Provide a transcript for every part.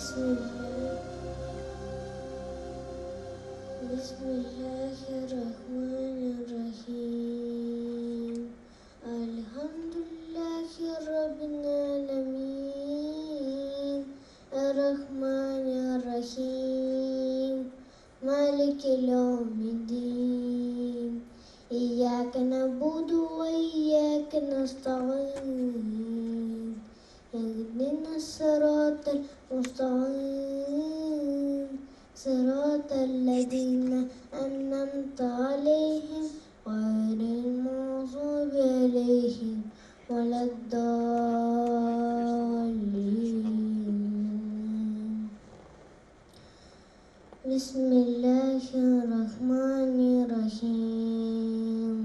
بسم الله الرحمن الرحيم الحمد لله رب العالمين الرحمن الرحيم مالك يوم الدين إياك نعبد وإياك نستعين اهدنا الصراط المستقيم صراط الذين أنعمت عليهم غير المغضوب عليهم ولا الضالين بسم الله الرحمن الرحيم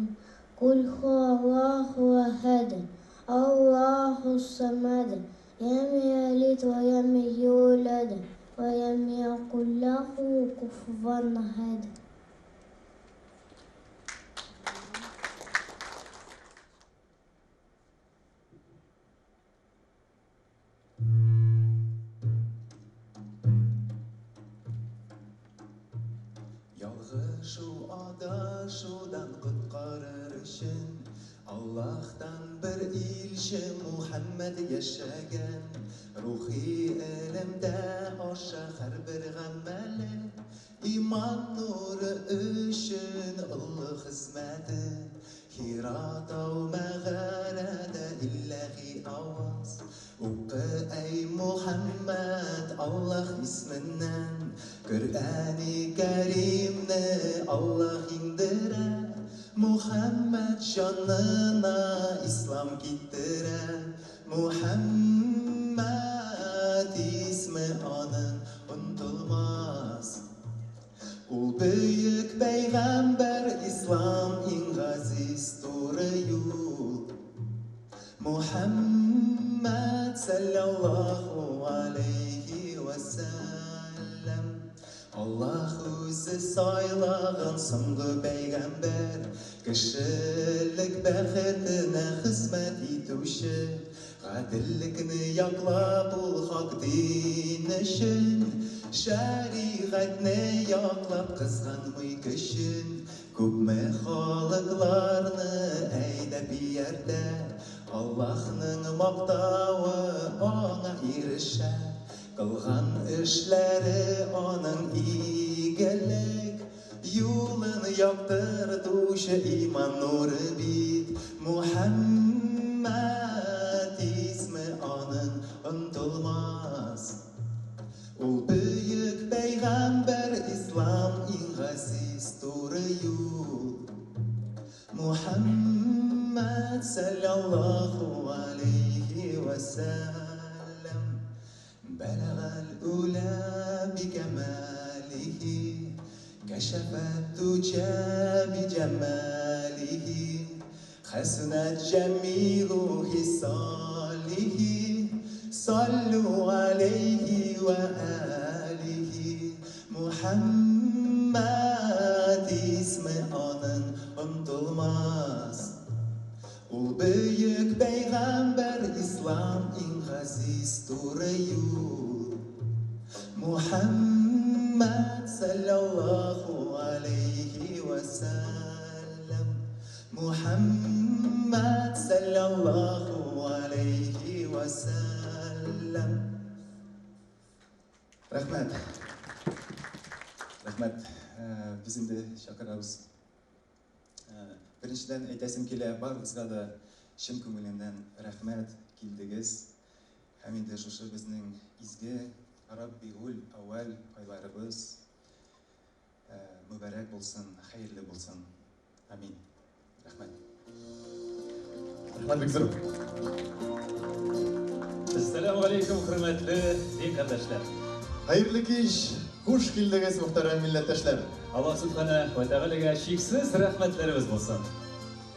قل هو الله أحد الله الصمد لم يلد ولم يولد ولم يكن له كفوا أحد. Yalg'ishu adashudan qutqarar için Allah'tan bir ilşi Muhammed yaşagan Ruhi elimde aşa her bir gammeli İman nuru üçün Allah hizmeti Hira tav mağarada illahi avaz Uqı ey Muhammed Allah isminden Kur'an-ı Kerim'ni Allah indirer Muhammed şanına İslam gittirer Muhammed ismi anın unutulmaz Ul büyük peygamber İslam ingaziz doğru yol Muhammed sallallahu aleyhi ve sellem Allah o'zi soylag'an so'nggi payg'ambar kishilik baxtini xizmat etuvchi adillikni yoqlab ul haq din uchun shariatni yoqlab qizg'anmay kishin ko'pmi xalqlarni aydab yerda Allah'ning maqtovi ona erishar Qılğan işləri onun iyilik Yolunu yoqtirtuvchi iman nuri bit Muhammed ismi onun unutulmaz O büyük peygamber İslam ingaziz doğru yol Muhammed sallallahu aleyhi ve sellem بلغ الأولى بكماله كشف الدجى بجماله حسنت جميل خصاله صلوا عليه وآله محمد اسم onun unutulmaz O büyük peygamber İslam ingaziz doğru yol Muhammed sallallahu aleyhi ve sellem Muhammed sallallahu aleyhi ve sellem Rahmet Rahmet bizim de şakarabız Birinçiden aytasim kela barımızga da şın көңілімнен рахмет келдіңіз. Һәм инде шушы безнең изге Раббигул Аввал айларыбыз мүбәрәк булсын, хәерле булсын. Амин. Рахмет. Рахмет бик зур. Ассаламу алейкум, хөрмәтле дин кардәшләр. Хәерле кич, хуш килдегез мөхтәрәм милләттәшләр. Аллаһ Субханаһу ва Тәгаләгә шиксез рәхмәтләребез булсын.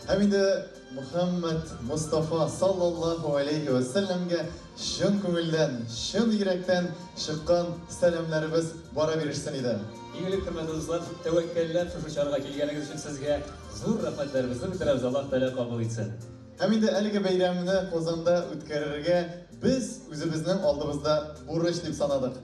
Һәм инде Muhammed Mustafa sallallahu aleyhi ve sellem'ge şın көңелдән, şın йөрәктән чыккан сәламларыбыз бара биришсен иде. Игелек хөрмәтле дуслар, тәвәккәлләп шушы чарга килгәнегез өчен сезгә зур рәхмәтләребезне белдерәбез. Аллаһ Тәгалә кабул итсен. Һәм инде әлеге бәйрәмне Казанда үткәрергә Biz үзебезнең алдыбызда бурыч дип санадык.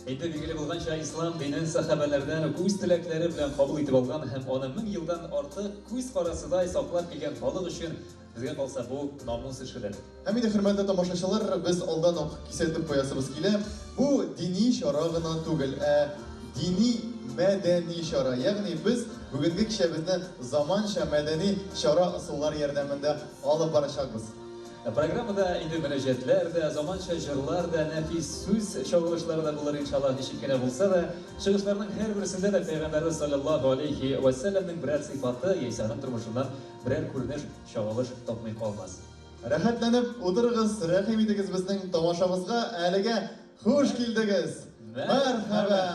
Инде билгеле булганча, ислам динен сахабалардан күз теләкләре белән кабул итеп алган һәм аны 1000 елдан артык күз карасыдай саклап килгән халык өчен безгә калса бу намус ишедер. Һәм инде хөрмәтле тамашачылар, біз алдан ук кисәтеп куясыбыз килә. Бу дини чара гына түгел, дини мәдәни чара. Ягъни biz бүгенге кичәбезне заманча мәдәни чара ысуллар ярдәмендә алып барачакбыз. Программада инде мөнәҗәтләр дә, заманча җырлар да, нәфис сүз чыгышлары да булыр иншаллах, ничек кенә булса да, чыгышларның һәрберсендә дә Пәйгамбәрбез саллаллаху алейхи ва сәлламның берәр сыйфаты, яисә аның тормышыннан берәр күренеш, чагылыш тапмый калмас. Рәхәтләнеп утырыгыз, рәхим итегез безнең тамашабызга. Әлегә хуш килдегез. Мәрхәбә.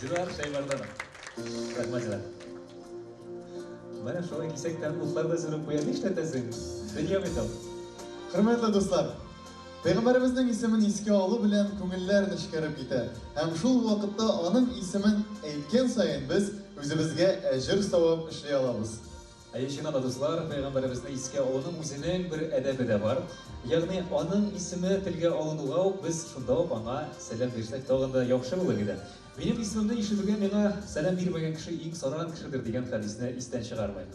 Зилар Шаймардан. Рахмат Зилар. Менә шулай кисәктән утларда сүреп куя нишләтәсең? Дөнья бит ул. Хөрмәтле дуслар, Пәйгамбәребезнең исемен искә алу белән күңелләр нечкәреп китә. Һәм шул вакытта аның исемен әйткән саен без үзебезгә әҗр савап эшли алабыз. Әйшина да дуслар, Пәйгамбәребезне искә алуның үзенең бер әдәбе дә бар. Ягъни аның исеме телгә алынуга ук без шунда ук аңа сәлам бирсәк тагын да яхшы булыр иде. Минем исемемне ишетүгә миңа сәлам бирмәгән кеше иң саран кешедер дигән хәдисне истән чыгармыйм.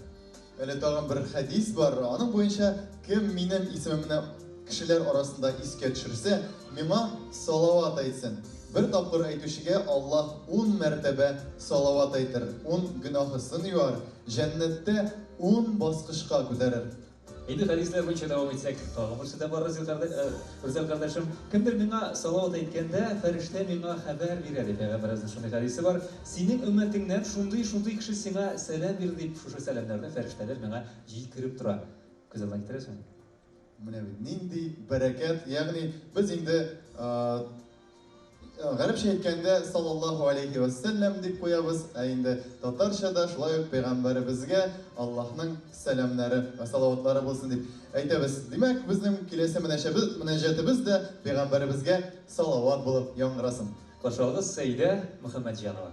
Әле тагын бер хәдис бар. Аның буенча кем минем исемемне кешеләр арасында искә төшерсә, миңа салават әйтсен. Бер тапкыр әйтүчегә Аллаһ 10 мәртәбә салават әйтер, 10 гөнаһысын юар, җәннәттә 10 баскычка күтәрер. Endi hadisler boyunca devam etsek, tağım bir şeyde var Rızel kardeşim. Kimdir bana salavat aytkanda ferişte bana haber verdi. Peygamberimizin şunday hadisi var. Senin ümmetinden şunday kişi sana selam verdi. Şu selamlarda ferişteler bana jitkirip tura. Güzelden getirirsin. Nindi bereket, yani biz indi garip şey etkende sallallahu aleyhi ve sellem dip koyabız. Endi Tatarşada şulay peygamberimizge Allah'ın selamları ve salavatları olsun dip aytабыз. Demek bizim kilese münacatımız da peygamberimizge salavat bulup yangırasın. Koşalgız Seyde Muhammedcanova.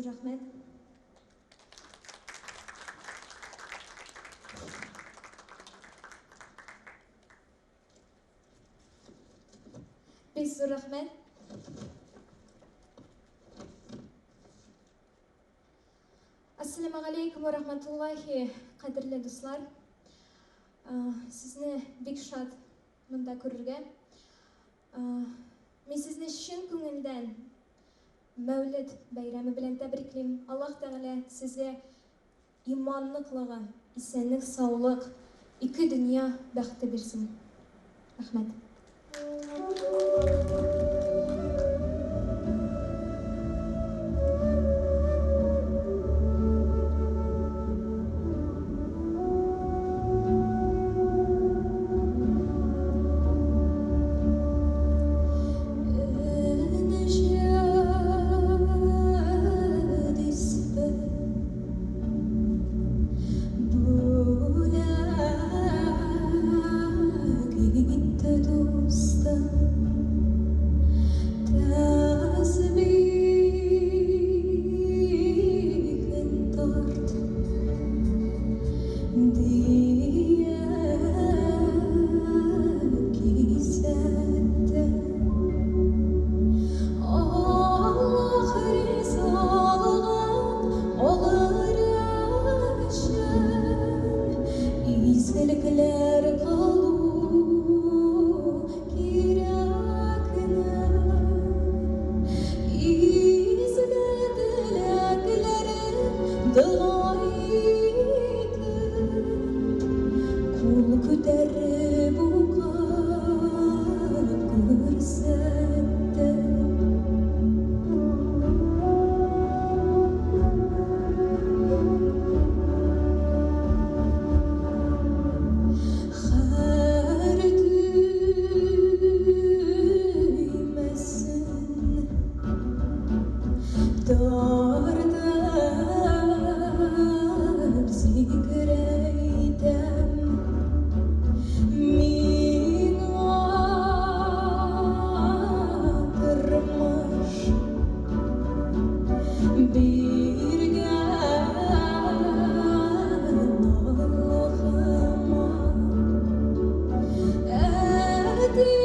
Rahmet. Biz rahmet. Assalamu alaikum ve rahmetullahi qadrli dostlar. Sizni bek shod bunda ko'rishga. Men sizni chin ko'ngildan Mevlid bayrami bilan tabriklayman. Alloh taolo sizga imonliqlig'i, isenlik, sog'lik, ikki dunyo baxti bersin. Rahmat. Шиклер қалу керекіне изледіләклерін дұға етіп Кул күтәріп уқалып көрсетті Қар түймесін тартып зикірейтем Мен атырмыш берген Allah'ıma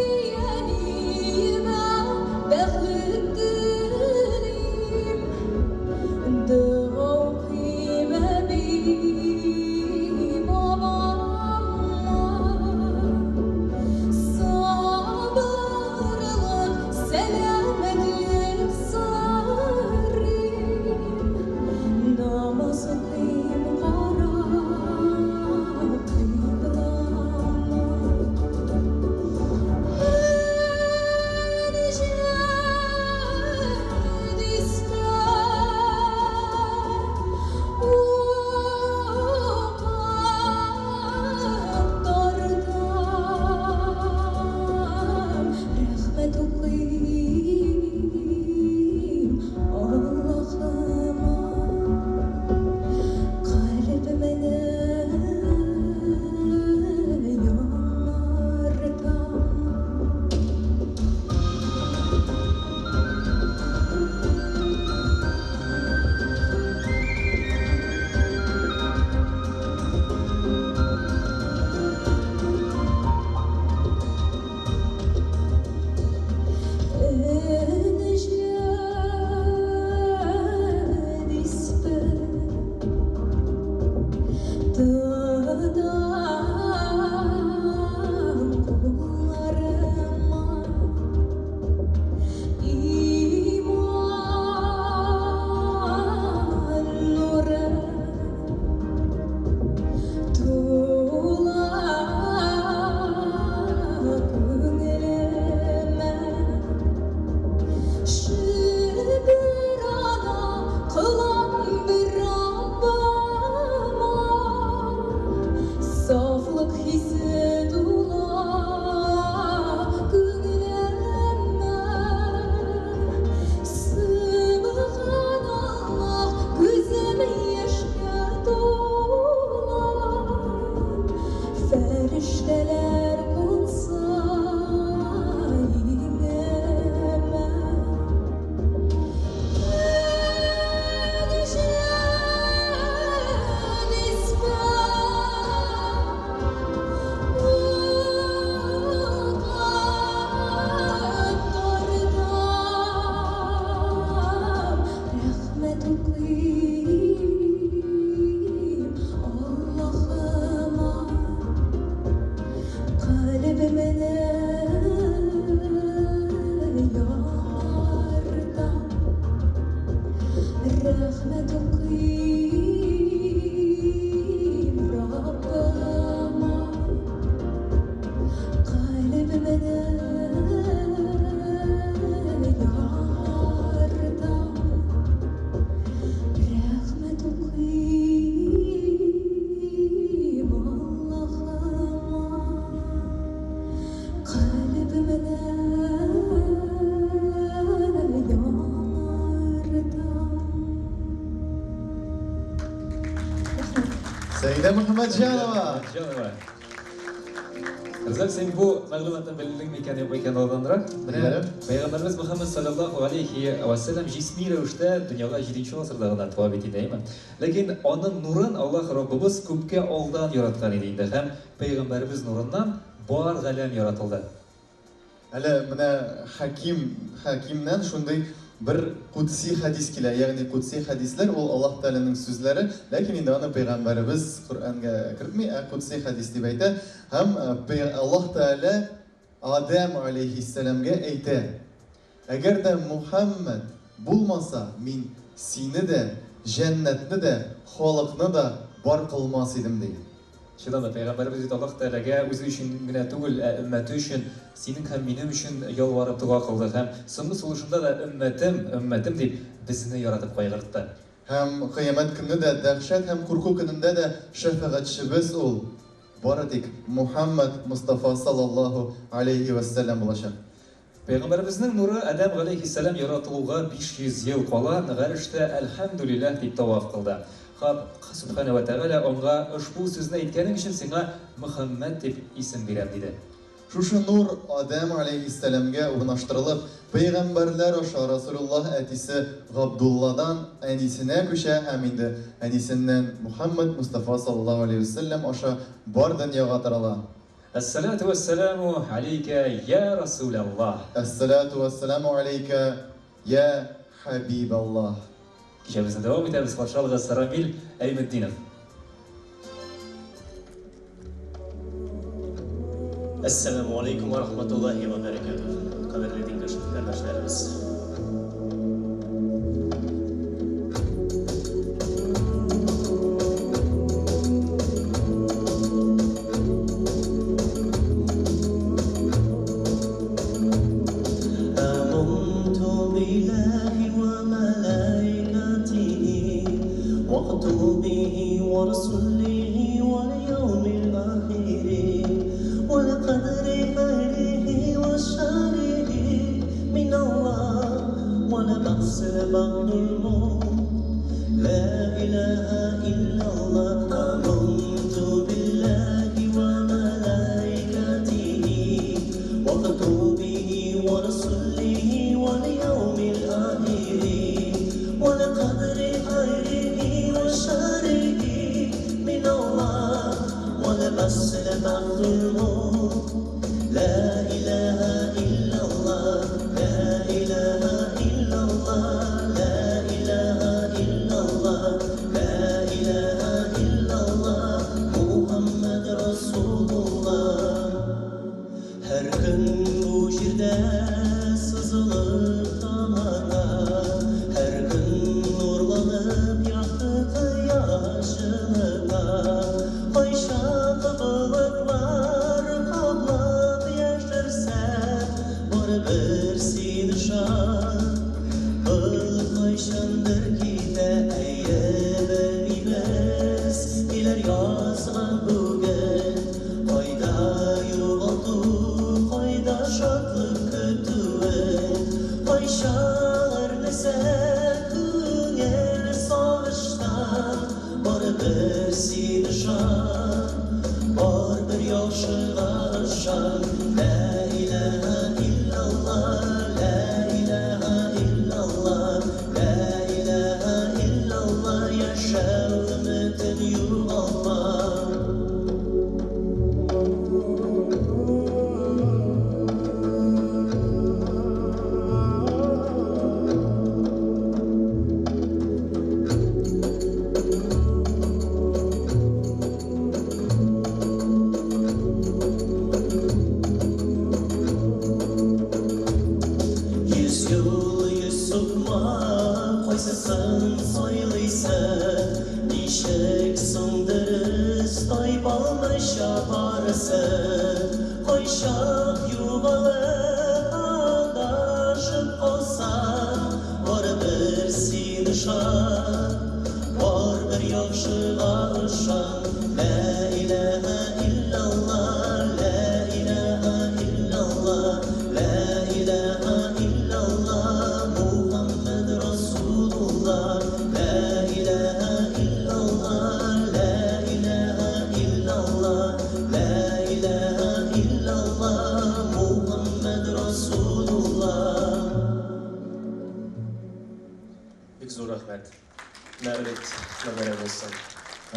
Әдиянime бәхет тілейм Dua okuyayım babama Sabırlık, selametlik sarayım Namaz okuyayım kara kıblama Necdet ister Rahmet okuyayım Allah'ıma Kalbime yanardan Necdet ister Dağdan kollarıma İman nuru Tula gönlüme Şükür ana kılan bir Rabbama Saflık hissi dula gönlüme Subhanallah gözüm yaşa dolar Ferişteler konsa yineme Rahmet okuyayım Allah'ıma Kalbime yanardan Rahmet okuyayım Rabbıma Kalbime yanardan Rahmet okuyayım Allah'ıma Kalbime Сәйдә Мөхәммәтҗанова. Кызлар, сен бу мәгълүматны белдең микән юк икән алданрак? Менә Пәйгамбәрбез Мөхәммәд саллаллаһу алейхи ва саллям җисми рәвештә дөньяга 7нче гасырда гына туа бит инде. Ләкин аның нурын Аллаһ Раббыбыз күпкә алдан яраткан иде инде һәм Пәйгамбәрбез нурыннан бар галәм яратылды. Әле менә Хакимнән шундый bir kutsi hadis kile, yani kutsi hadisler ol Allah Teala'nın sözleri, lakin indi onu Peygamberimiz Kur'an'a kiritmi, kutsi hadis diye ayta, hem Allah Teala Adem aleyhisselamga ayta, eğer de Muhammed bulmasa min seni de, cennetni de, halkını da bar kılmaz idim diye. Şuradan da Peygamberimiz deydi Allah Teala'ga özü üçün gine tugul, ümmeti üçün, senin hem benim üçün yalvarıp dua kıldı. Hem sonuç sonuçunda da ümmetim deyip bizini yaratıp koygardı. Hem kıyamet günü de dehşet, hem korku gününde de şefaatçimiz ol. Baradik Muhammed Mustafa sallallahu aleyhi ve sellem bulaşan. Peygamberimizin nuru Adem aleyhisselam yaratılığa 500 yıl kala garışta elhamdülillah deyip tavaf kıldı. Subhanahu ve Teala onga ushbu sözünü aytganing için sana Muhammed deb isim berem dedi. Şuşu nur Adem aleyhisselamga urnaştırılıp, Peygamberler aşağı Resulullah etisi Abdullah'dan enisine köşe hem indi enisinden Muhammed Mustafa sallallahu aleyhi ve sellem aşağı bar dünyaya tarala. Esselatu vesselamu aleyke ya Resulallah. Esselatu vesselamu aleyke ya Habiballah. Kişemizde devam ederiz. Karşılığı Saramil Eymeddinov. Esselamu Aleyküm ve Rahmetullahi ve Berekatuhu. Kaderli dinleyici kardeşlerimiz.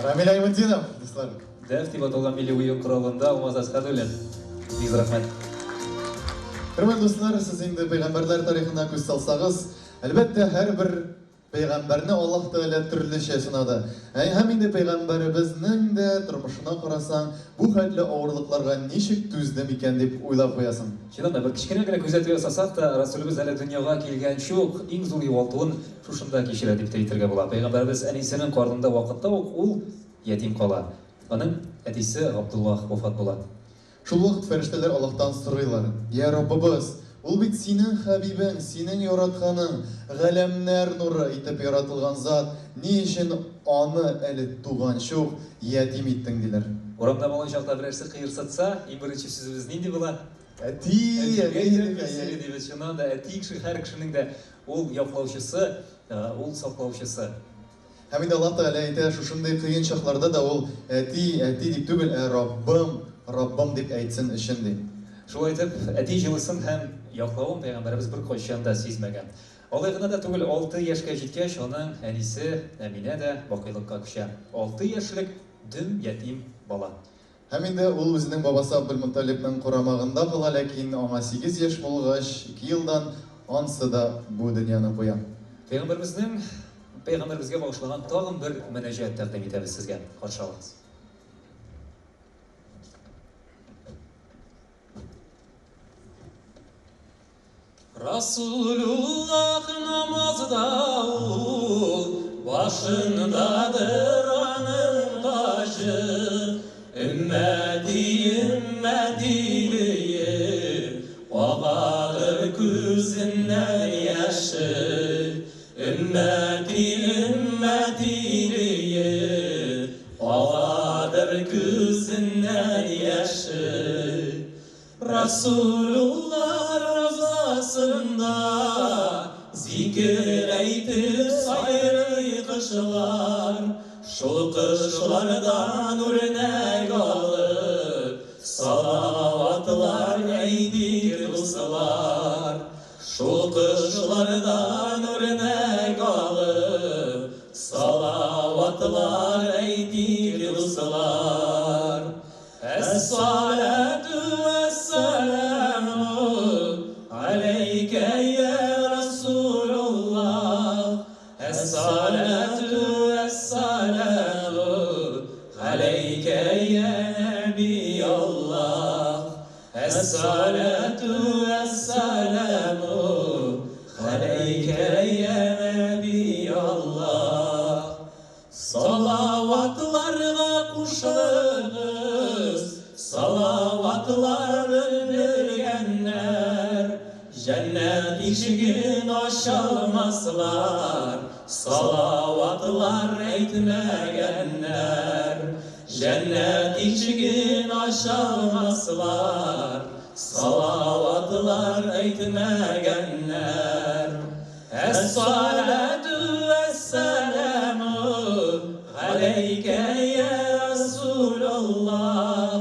Ramil Eymeddinov, dostlar. Defti batolgan milli uyum kuralında Umaz Askadulin. Biz rahmet. Hürmetli dostlar, siz endi Peygamberler tarixine göz salsanız, Elbette her bir peygamberine Allah Teala türlüçe sınadı. Hem indi peygamberimizin de turmuşuna karasan bu hadli ağırlıklarga nişik tüzdüm iken dep oylap koyasın. Şundan bir kichkine gene күзәтү ясасак та Расулыбыз әле дөньяга килгән шук иң зур югалтуын шушында кичерә дип әйтергә була. Пәйгамбәрбез әнисенең карнында вакытта ук ул ятим кала. Аның әтисе Габдуллах вафат була. Шул вакыт фәрештәләр Аллаһтан сорыйлар: "Я Раббыбыз, ул бит синең хәбибең, синең яратканың, галәмнәр нуры итеп яратылган зат, ни өчен аны әле туган шук ятим иттең?" диләр. Урамда малай чакта берәрсе кыерсытса, иң беренче сүзебез нинди була? Әти, Әти, шуннан да әти кеше һәр кешенең дә ул яклаучысы, ул саклаучысы. Һәм инде Аллаһ Тәгалә әйтә, шушындай кыен чакларда да ул әти, әти дип түгел, Раббым, Раббым дип әйтсен өчен ди. Шулай итеп, әти җылысын һәм яклавын Пәйгамбәрбез бер кайчан да сизмәгән. Алай гына да түгел, 6 яшькә җиткәч, аның әнисе Әминә дә бакыйлыкка күчә. 6 яшьлек дөм ятим бала. Һәм инде ул үзенең бабасы Абдулмутталибның курамагында кала, ләкин аңа 8 яшь булгач, 2 елдан ансы да бу дөньяны куя. Пәйгамбәрбезгә багышлаган тагын бер мөнәҗәт тәкъдим итәбез сезгә. Каршы алыгыз. Rasulullah namazda ul, başındadır anın taşı. Ümmeti ümmetiyi, ağadır gözünden yaşı. Ümmeti ümmetiyi, ağadır gözünden yaşı. Resulullah rozasında zikir eytip sayrı kışlar. Şu kışlardan örnek alıp salavatlar eydik dostlar. Şu kışlardan örnek alıp salavatlar eydik dostlar. Es-salatu es-selamu aleyke ya Resulullah. Es-salatu es-selamu aleyke ya Nebiyallah. Es-salatu es-selamu aleyke ya Nebiyallah. Salavatlarga kuşağız, salavatları bilgenler, cennet işigin aşalmazlar. Salavatlar eytmegenler, cennet işigin aşalmazlar. Salavatlar eytmegenler. Es-salatu es-selamu aleyke ya Resulallah.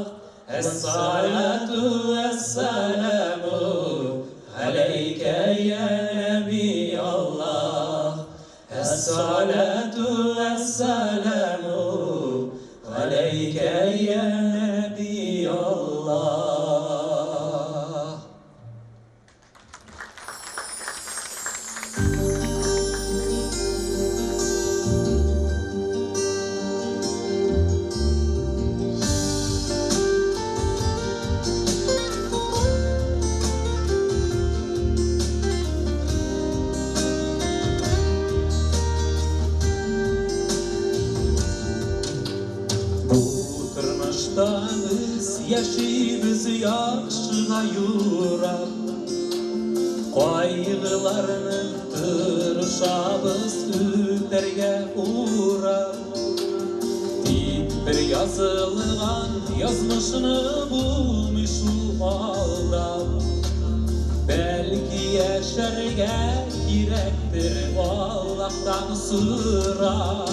Es-salatu es-selamu aleyke ya Nebiyallah. Es-salatu es-selamu aleyke ya Nebiyallah. Biz yaşayız yaxşıga yurab, qaygılarını tırışabız üterge uğrab. Bir yazılgan yazmışını bulmuş aldab, belki yaşarga kirektir Allah'tan sırab.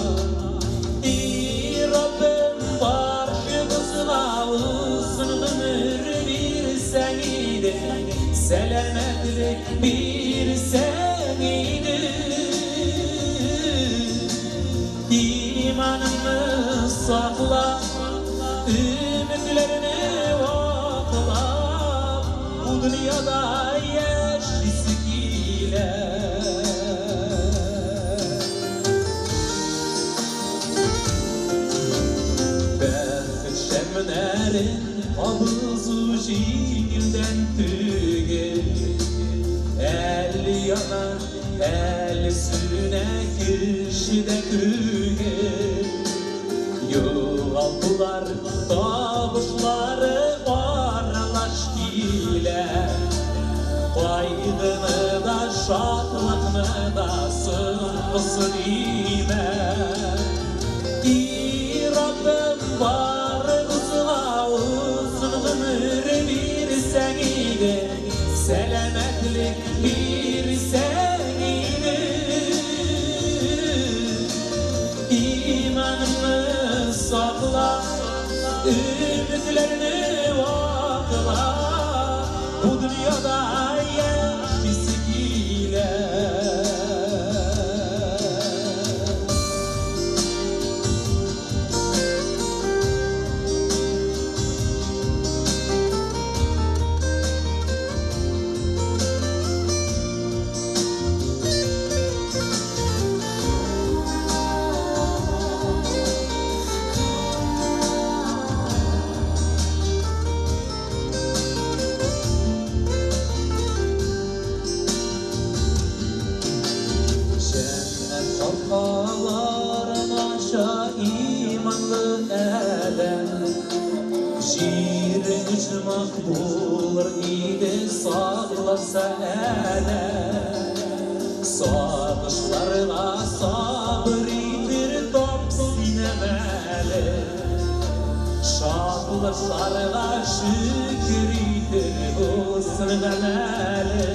Rabbim başımızla uzun ömür versen idi, selametlik versen idi. İmanını sakla, ümitlerini vakla, bu dünyada yaşasın ile. Сәлем табызу жеңілден түгел. Әлі яна, әлі сүне кішіде күгел. Юғалтылар табышлары аралаш келер. Қайғыны да шатлықны да сыңғысы деймін. Раббым барымызға ұзын ғұмыр берсең иде, сәлемәтлік берсең иде. Иманымны сақла, үмітлерні уақыла, bu dünyada yaşlısı giler. Makbulur idi sağlasa ələ. Sağışlarına sabır itir top sineməli. Şadlıqlarına şükür itir olsun məməli.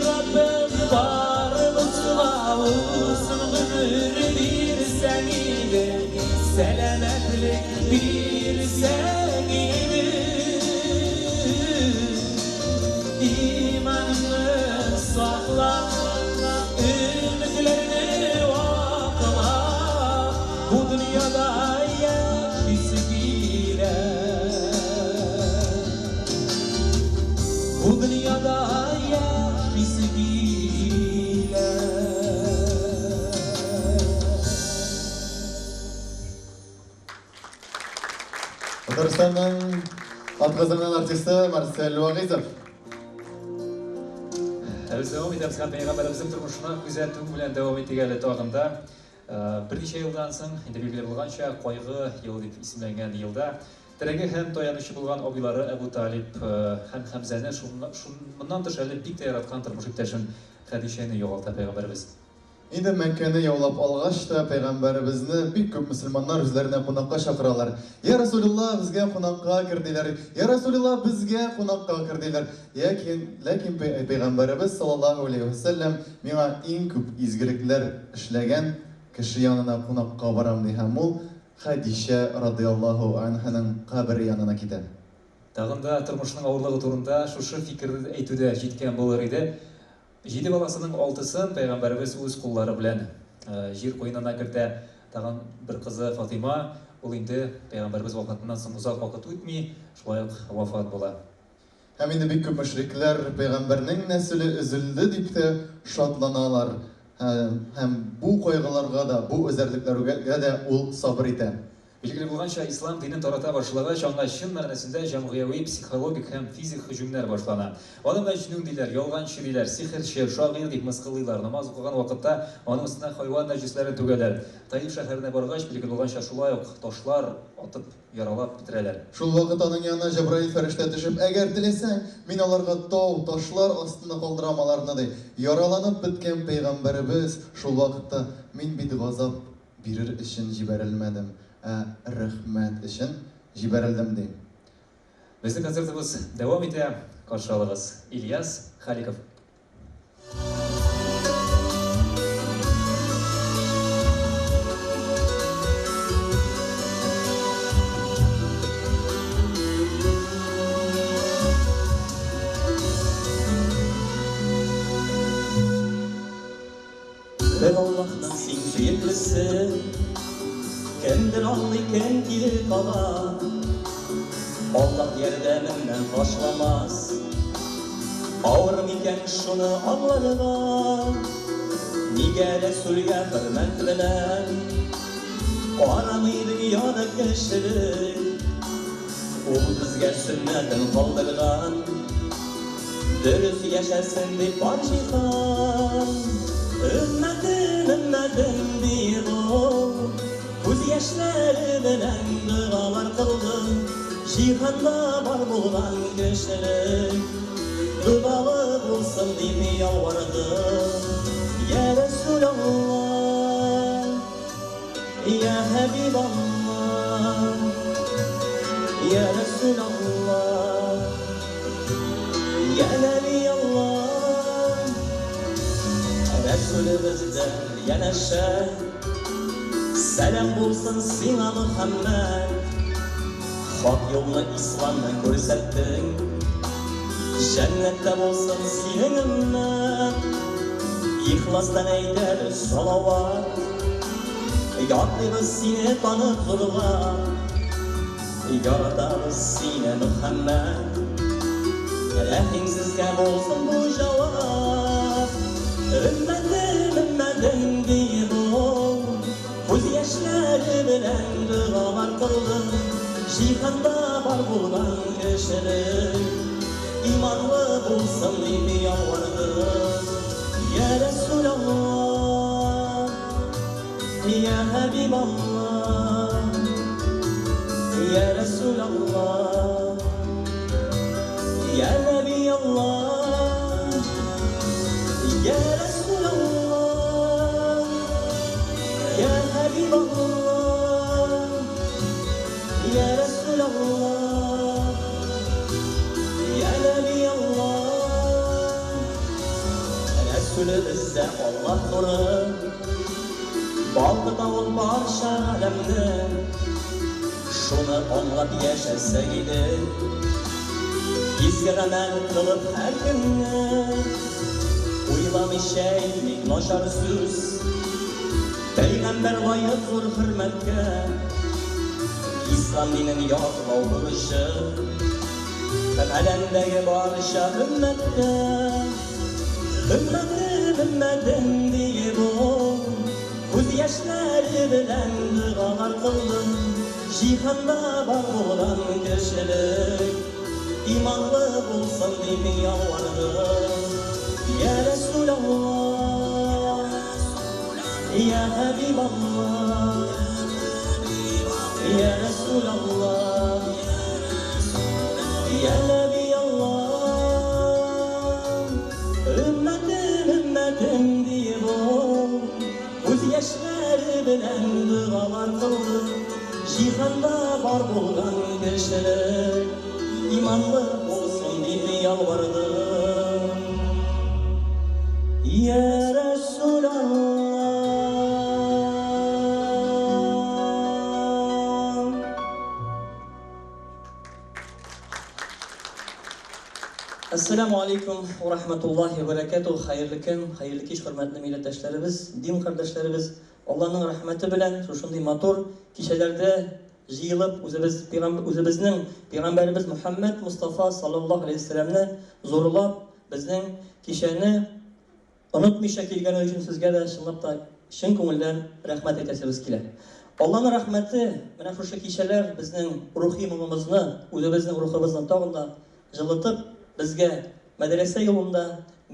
Rabbim varımızla olsun ömür birsən idi, sələmətlik birsən idi. İmanını sakla, ümitlerini vakla, bu dünyada yaşlısı giler. Bu dünyada yaşlısı giler. Татарстанның атқазанған артисті Марсель Вағизов. Біз devam ederiz. Peygamberimizin turmuşuna күзәту белән devam ettikәле тагында. Берничә елдан соң, инде билгеле булганча, кайгы ел дип исемләнгән елда терәге һәм таянычы булган абыйлары Әбу Талиб һәм Хәмзәне шуннан тыш әле бик тә яраткан тормыш иптәшен Хәдичәне югалта Пәйгамбәрбез. Инде Мәккәне яулап алгач та Пәйгамбәребезне бик күп мөселманнар үзләренә кунакка чакыралар. Я Расулулла, безгә кунакка кирделәр. Я Расулулла, безгә кунакка кирделәр. Ләкин Пәйгамбәребез саллаллаһу алейһи ва саллям миңа иң күп изгелекләр эшләгән кеше янына кунакка барам ди һәм ул Хәдичә радиллаһу анһаның кабере янына китә. Тагын да тормышның авырлыгы турында шушы фикерне әйтүдә җиткән булыр иде. 7 баласының 6-сын Пәйгамбәрбез үз куллары белән җир куенына кертә. Тагын бер кызы Фатима, ул инде Пәйгамбәрбез вафатыннан соң узак вакыт үтми, шулай ук вафат була. Һәм инде бик күп мөшрикләр Пәйгамбәрнең нәселе өзелде дип тә шатланалар. Һәм бу кайгыларга да, бу үзәрлекләргә дә ул сабыр итә. Билгеле булганча, ислам динен тарата башлагач, аңа чын мәгънәсендә җәмгыяви, психологик һәм физик һөҗүмнәр башлана. Аны мәҗнүн диләр, ялганчы диләр, сихерче, шагыйрь дип мыскыллыйлар. Намаз укыган вакытта аның өстенә хайван нәҗисләре түгәләр. Таиф шәһәренә баргач, билгеле булганча, шулай ук ташлар атып яралап бетерәләр. Шул вакыт аның янына Җәбраил фәрештә төшеп, әгәр теләсәң, мин аларга тау, ташлар астына калдырам аларны ди. Яраланып беткән Пәйгамбәребез шул вакытта мин бит газап бирер өчен җибәрелмәдем. Рәхмәт өчен җибәрелдем ди. Безнең концертыбыз дәвам итә. Каршы алыгыз Ильяс Халиков. Бер Аллаһның син сөеклесе, кемдер аңлый, кем килеп кала. Аллаһ ярдәменнән ташламас. Авыр микән шуны аңларга, нигә Рәсүлгә хөрмәт белән Qaramıydı dünyada kişilik O bizge sünnetin kaldırgan Dürüst yaşasın dip var cihan Ümmetim bir ol Kuz yaşları bilen dualar kıldım Cihanda var bulan kişilik Dualı bulsun dimi yalvardım Ya Resulallah Ya Habiballah Ya Resulallah Ya Nebiyallah Resulümüzde yanaşa Selam bulsun sina Muhammed Hak yolunu İslam'dan görsettin Cennette bulsun senin ümmet İhlastan eyler salavat Yadlımız seni tanıp durma Yaradamız seni Muhammed Rahimsizge olsun bu cevap Ümmetim deyip ol Kuz yaşları bilen dualar kıldım Cihanda var bulan kişilik İmanlı bulsun deyip yalvardım Ya Resulallah Ya Habiballah Ya Resulallah Ya Nebiyallah Ya Resulallah Ya Habiballah Ya Resulallah Ya Nebiyallah Resulümüzde Allah nuru Baldı davul barşa alemde Şunu anlat yaşasa gidin İzgiremel kılıp her günü Uylamış şeylik noşar süz Peygamber layıktır hürmetke İslam dinin yaklav duruşu Alemdeki barışa ümmette Ümmetim deyip ol Kuz yaşları bilen dualar kıldım Cihanda var olan kişilik İmanlı bulsun deyip yalvardım Ya Resulallah Ya Habiballah Ya Resulallah Ya Nebiyallah Ümmetim deyip ol Kuz yaşları bilen dualar kıldım Cihanda var bulan kişilik İmanlı olsun deyip yalvardım Ya Resulallah Assalamu alaikum ve rahmetullahi ve berekatuhu. Hayırlı gün, hayırlı kiş, hürmetli milletdaşlarımız, din kardeşlerimiz, Allah'ın rahmeti bilen şunday motor kişilerde jıyılıp özümüzün Peygamberimiz Muhammed Mustafa sallallahu aleyhi ve sellem'ne zorlap bizning kişini unutmayışa kelgani uchun sizga da shunlab da chin ko'ngildan rahmat aytasiz kelar. Allah'ın rahmeti mana shu kishilar bizning ruhiy mumimizni, o'zimizning ruhimizni tog'ida jilitib bizga madrasa yo'lida,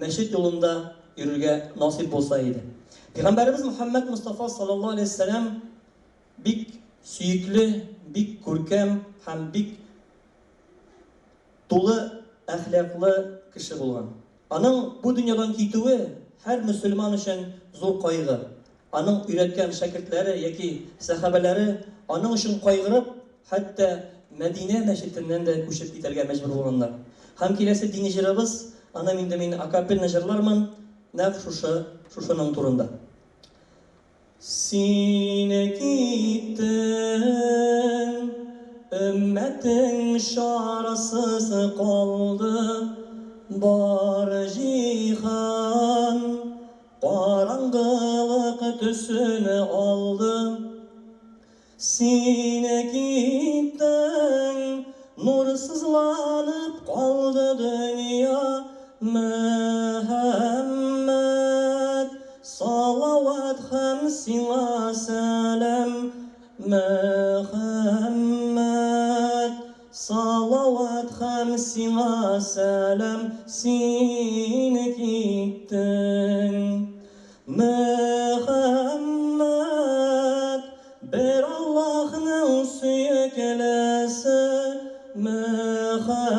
masjid yo'lida yurishga nasib bo'lsa edi. Peygamberimiz Muhammed Mustafa sallallahu aleyhi ve sellem bik suyukli, bik ko'rkam ham bik to'la axloqli kishi bo'lgan. Aning bu dunyodan ketuvi har musulmon uchun zo'r qayg'u. Aning o'rgatgan shogirdlari yoki sahobalari aning uchun qayg'urib, hatto Madina masjididan da ko'chib ketarga majbur bo'lganlar. Ham kelasi diniy jirimiz ana men akapel najrlarman naf şuşunun turunda. Sine gittin, ümmetin şarasız kaldı, bar cihan, karanlık tüsünü aldı. Sine gittin, nursuzlanıp kaldı dünya, Muhammed salavat ham sila salam салават һәм сиңа сәлам, син киттең. Мөхәммәд, бер Аллаһның сөйкелесе, Мөхәммәд,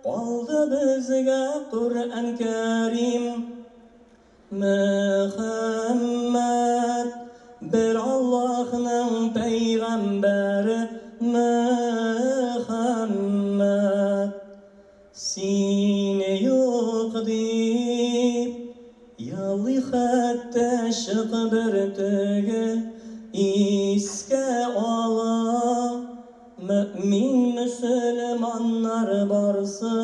калды безгә Ҡөрьән Кәрим. Мөхәммәд, бер Аллаһның пәйғәмбәре, Мөхәммәд, син юк дип ялый хәтта шык бөртеге, искә ала мөмин мөселманнар барсы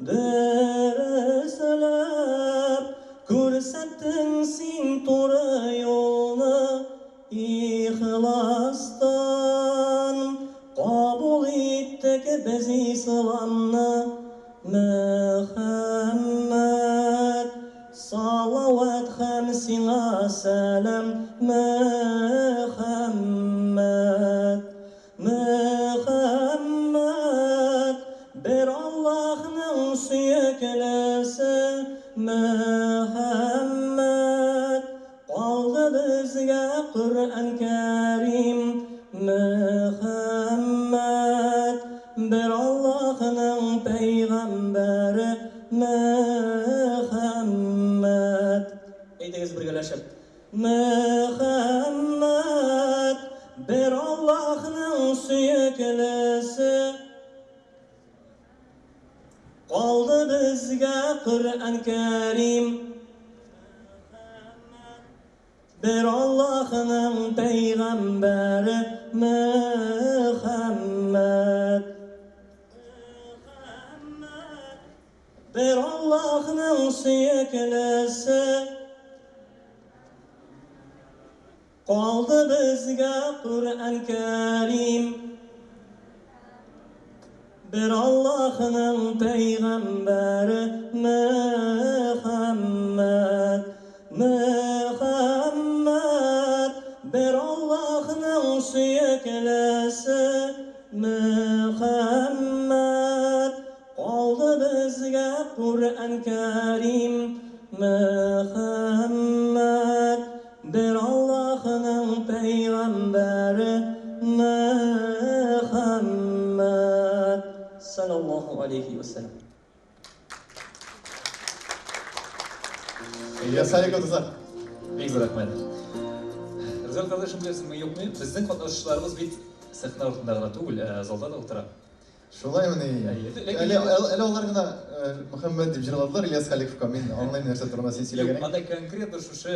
дөрөсләп. Күрсәттең син туры юлны ихластан, кабул иттек без исламны. Мөхәммәд, салават һәм сиңа сәлам, Мөхәммәд. Мөхәммәд, бер Аллаһның сөйкелесе, Мөхәммәд, калды безгә Ҡөрьән Кәрим. Мөхәммәд, бер Аллаһның пәйғәмбәре, Мөхәммәд. Әйтегез бергәләшеп. Мөхәммәд, бер Аллаһның сөйкелесе, калды безгә Ҡөрьән Кәрим. Бер Аллаһның пәйғәмбәре, Мөхәммәд. Бер Аллаһның сөйкелесе, калды безгә Ҡөрьән Кәрим. Бер Аллаһның пәйғәмбәре, Мөхәммәд. Мөхәммәд, бер Аллаһның сөйкелесе, Мөхәммәд, калды безгә Ҡөрьән Кәрим. Мөхәммәд, бер Аллаһның пәйғәмбәре, Мөхәммәд. Саллаллаху алейхи ва саллям. İlyas Halika Tuzar. Бик зур рәхмәт. Ризал кардәшем, беләсеңме, юкмы? Безнең катнашучыларыбыз бит сәхнә артында гына түгел, залда да утыра. Шулай мыни? Әле алар гына Мөхәммәд дип җырладылар, Ильяс Халиковка. Мин аңлыйм нәрсә турында син сөйләгәнең. Анда конкретно шушы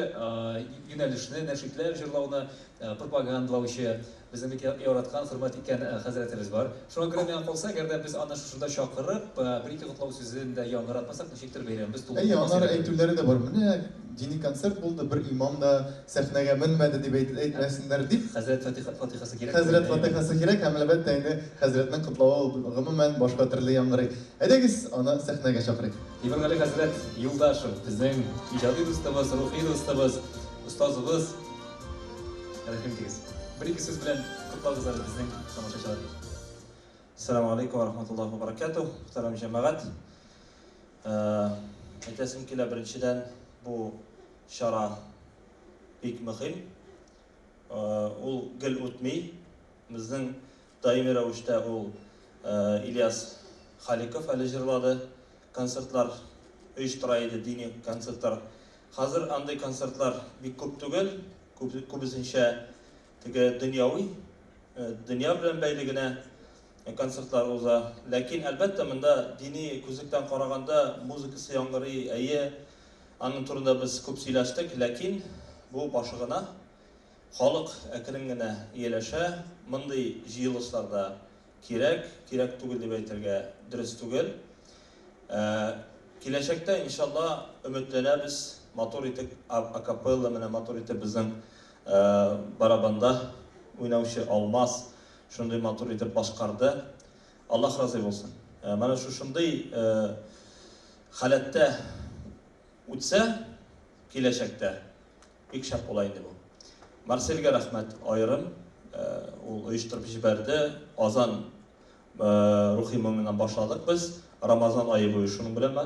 юнәлешне, нәшидләр җырлауны пропагандалаучы безнең бик яраткан, хөрмәт иткән хәзрәтебез бар. Шуңа күрә миңа калса, әгәр дә без аны шушында чакырып, бер-ике котлау сүзен дә яңгыратмасак, ничектер бәйрәмебез тулы. Алар әйтүләре дә бар. Менә дини концерт булды, бер имам да сәхнәгә менмәде дип әйтмәсеннәр дип. Хәзрәт Фатихасы кирәк. Хәзрәт Фатихасы кирәк, һәм әлбәттә инде хәзрәтнең котлавы гомумән башка төрле яңгырый. Әйдәгез, аны сәхнәгә чакырыйк. Ибрагали хәзрәт Юлдашев, безнең иҗади дустыбыз, рухи дустыбыз, остазыбыз. Рәхим итегез. Бер-ике сүз белән котлабызлар безнең тамашачылар. Ассаламу алейкум ва рахматуллахи ва баракатух. Мөхтәрәм җәмәгать. Әйтәсем килә, беренчедән бу шара бик мөһим. Ул гел үтми. Безнең даими рәвештә ул Ильяс Халиков әле җырлады. Концертлар оештыра иде, дини концертлар. Хәзер андый концертлар бик күп түгел. Күбесенчә теге дөньяви, дөнья белән бәйле генә концертлар уза. Ләкин әлбәттә монда дини күзлектән караганда музыкасы яңгырый, әйе, аның турында без күп сөйләштек, ләкин бу башы гына халык әкрен генә ияләшә. Мондый җыелышларда кирәк түгел дип әйтергә дөрес түгел. Киләчәктә иншалла өметләнәбез, матур итеп акапелла менә матур итеп безнең барабанда уйнаучы Алмаз шундый матур итеп башкарды. Аллаһ разый булсын. Менә шушындый халәттә үтсә киләчәктә бик шәп була инде бу. Марселгә рәхмәт айрым. ул оештырып җибәрде. Азан рухи моментан башладык без. Рамазан айы буе шуның белән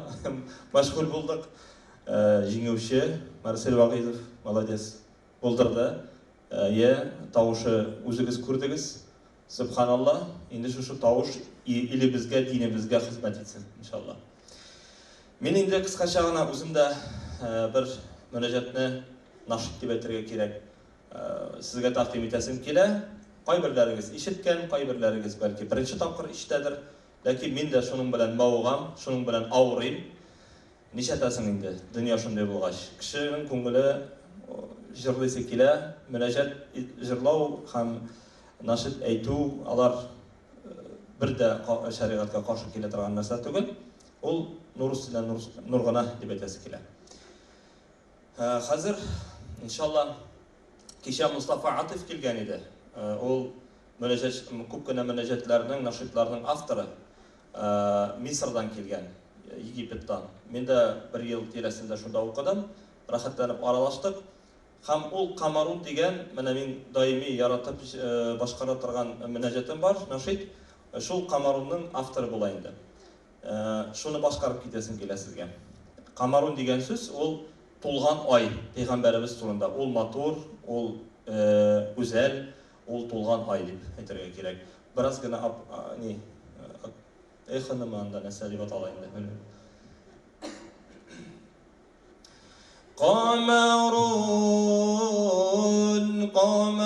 мәшгуль булдык. Җиңүче Марсель Вагизов молодец булдырды. Тавышы үзегез күрдегез. Субханаллах, инде шушы тавыш илебезгә, динебезгә хезмәт итсен, иншаллах. Мин инде кыскача гына үземдә бер мөнәҗәтне нашид дип әйтергә кирәк. Сезгә тәкъдим итәсем килә. Кайберләрегез ишеткән, кайберләрегез бәлки беренче тапкыр ишетәдер. Ләкин мин дә шуның белән мавыгам, шуның белән авырыйм. Нишәтәсең инде, дөнья шундый булгач. Кешенең күңеле җырлыйсы килә, мөнәҗәт җырлау һәм нашид әйтү, алар бер дә шәригатькә каршы килә торган нәрсә түгел. Ул нур өстенә нур гына дип әйтәсе килә. Хәзер иншаллах кичә Мустафа Атиф килгән иде. Ул мөнәҗәт, күп кенә мөнәҗәтләрнең, нашидларның авторы. Мисырдан килгән, Египеттан. Мин дә бер ел тирәсендә шунда укыдым, рәхәтләнеп аралаштык. Һәм ул Камарун дигән, менә мин даими яратып башкара торган мөнәҗәтем бар, нашид. Шул Камарунның авторы була инде. Шуны башкарып китәсем килә сезгә. Камарун дигән сүз ул тулган ай, пәйгамбәребез турында. Ул матур, ул үзәл, ул тулган ай дип әйтергә кирәк. Бераз гына ханымы анда нәрсә дип атала инде. قمرون قمرون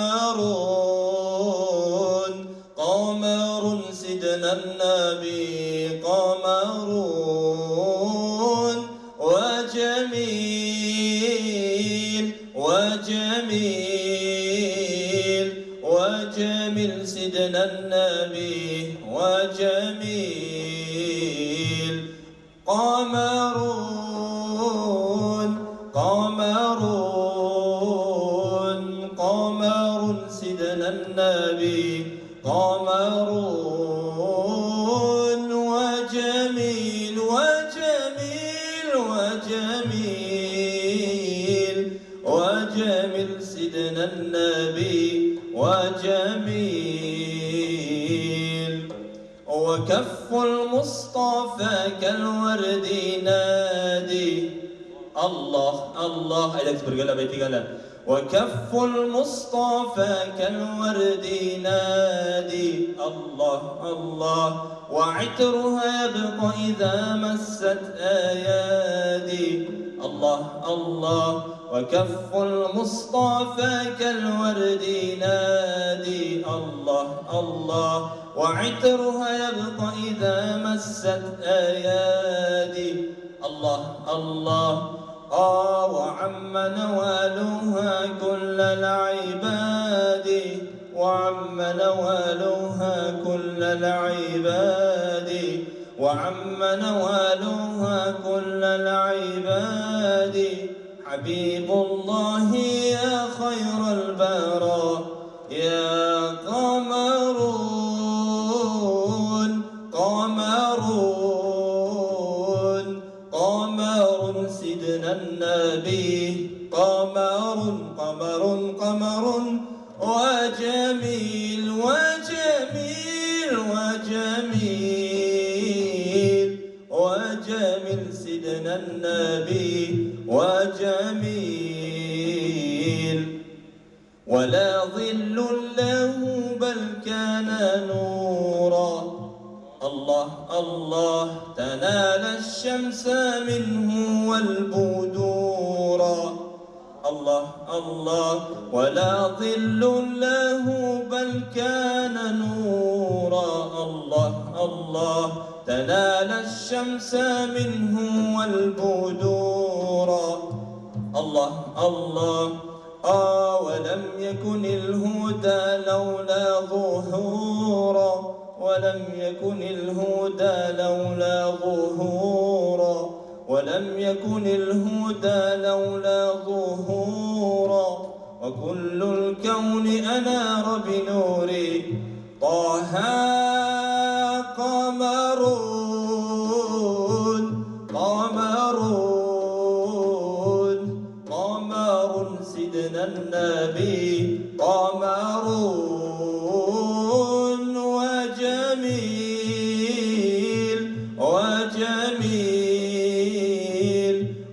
قمر سيدنا النبي قمرون وجميل وجميل وجميل سيدنا النبي وجميل قمرون قمرون قمر سيدنا النبي قمرون وجميل وجميل وجميل وجميل سيدنا النبي وجميل وكف المصطفى كالورد نادي الله الله أيدك برجلا بيتي قال وكف المصطفى كالورد نادي الله الله وعطرها يبقى إذا مست أيادي الله الله وكف المصطفى كالورد نادي الله الله وعطرها يبقى إذا مست أيادي الله الله وعم نوالها كل العباد وعم نوالها كل العباد وعم نوالها كل العباد حبيب الله يا خير البراء يا قمرون قمرون قمر سيدنا النبي قمر قمر قمر وجميل وجميل وجميل وجميل سيدنا النبي وجميل ولا ظل له بل كان نورا الله الله تنال الشمس منه والبدورا الله الله ولا ظل له بل كان نورا الله الله تنال الشمس منه والبدورا الله الله ولم يكن الهدى لولا ظهورا ولم يكن الهدى لولا ظهورا ولم يكن الهدى لولا ظهورا وكل الكون أنار بنوري طه قمرون قمرون قمر سيدنا النبي قمرون وجميل وجميل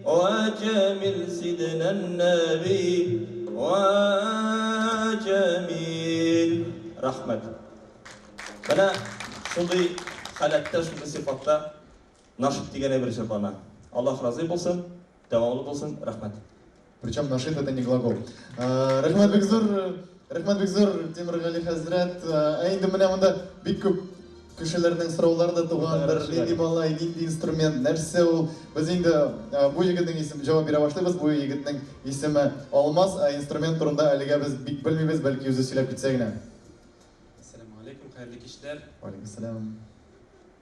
وجميل سيدنا النبي وجميل رحمة أنا شوندي حالتتا شوندي صفاتتا نشط ديگەنە бер җырлана. Аллаһ разый булсын, дәвамлы булсын, рәхмәт. Причем нашит это не глагол. Рахмат бик зур, Темиргали хәзрәт. Инде менә монда бик күп кешеләрнең сораулары да туган, бер нинди малай, нинди инструмент, нәрсә ул. Без инде бу егетнең исемен җавап бирә башлыйбыз. Бу егетнең исеме Алмаз, инструмент турында әлегә без бик белмибез, бәлки үзе сөйләп китсә генә. Assalamu alaikum, хәерле кичләр. Ва алейкум сәлам.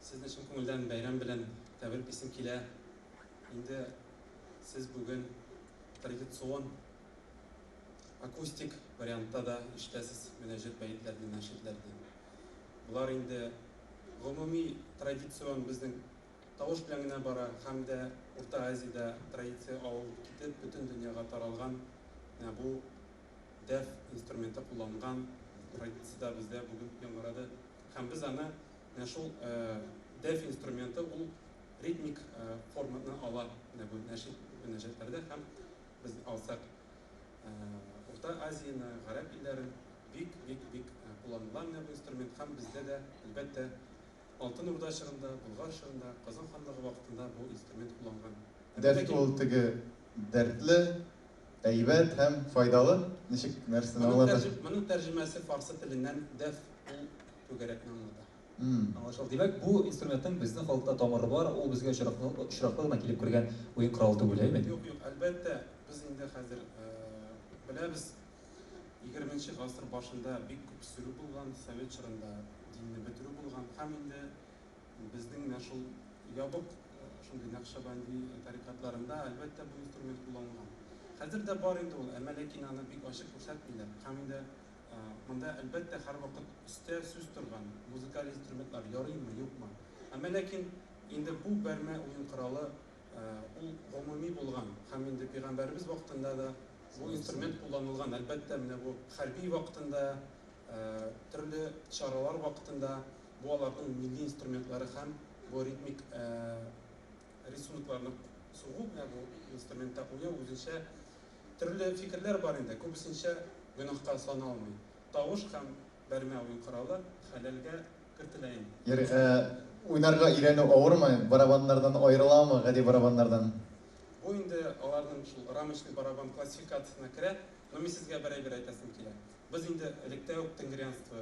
Сезне шул күңелдән бәйрәм белән тәбрик исем килә. Инде сез бүген традицион акустик вариантта да иштәсез мөнәҗәт бәйтләрне, нәшидләрне. Булар инде гомуми традицион безнең тавыш белән генә бара, һәм дә Урта Азиядә традиция алып китеп, бөтен дөньяга таралган. Бу дәф инструменты кулланган традициядә бездә бүген яңгырады. Һәм без аны шул дәф инструменты ул ритмик форманы ала бу нәшидләрдә һәм biz alsak Orta Aziya'nı, Garip illerin bik kullanılan bu instrument hem bizde de elbette Altın Urda şırında, Bulgar şırında, Kazan Hanlığı vaktinde bu instrument kullanılan. Дәф ул теге дәртле, әйбәт һәм файдалы. Ничек нәрсәне аңлата? Моның тәрҗемәсе фарсы теленнән дәф ул түгәрәкне аңлата. Аңлашылды. Димәк, бу инструменттың безнең халыкта тамыры бар, ул безгә очраклы гына килеп кергән уен коралы түгел, әйме? Юк, әлбәттә biz инде хәзер беләбез 20нче гасыр башында бик күп сөрү булган, совет чорында динне бетерү булган һәм инде безнең шул ябык шундый Нақшбанди тарикатларында әлбәттә бу инструмент кулланган. Хәзер дә бар инде ул, ләкин аны бик ачык күрсәтмиләр. Һәм инде монда әлбәттә һәрвакыт өстә сүз торган музыкаль инструментлар ярыймы, юкмы. Ләкин инде бу бәрмә уен коралы ул гомуми булган һәм инде пәйгамбәрбез вакытында да бу инструмент кулланылган. Әлбәттә менә бу хәрби вакытында, төрле чаралар вакытында бу аларның милли инструментлары һәм бу ритмик рисункларны сугу менә бу инструментта уйнау үзенчә төрле фикерләр бар инде. Күбесенчә гөнаһка саналмый. Тавыш һәм бәрмә уен коралы хәләлгә кертелә инде. Уйнарга өйрәнү авырмы? Барабаннардан аерыламы, гади барабаннардан? Бу инде аларның шул рамочный барабан классификациясына керә. Но мин сезгә бер әйтәсем килә. Без инде электә үк тенгрианство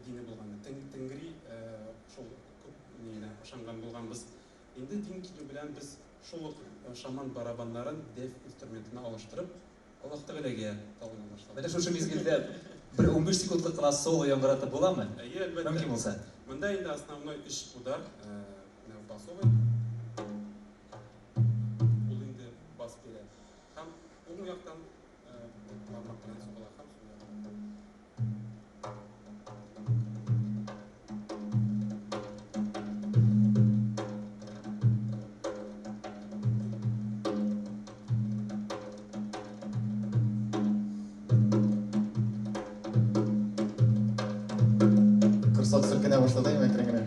дине булган. Тенгри шул күп нинә ышанган булганбыз. Инде дин килү белән без шул шаман барабаннарын деф инструментына алыштырып, Аллаһ Тәгаләгә талына башладык. Менә шушы мизгелдә бер 15 секундлык кына соло яңгыратып буламы? Мөмкин булса. Монда инде основной 3 удар, басовый. Ул инде бас бирә. Һәм уң яктан бармак белән сугыла һәм Сөлкенә башлады әкрен-әкрен.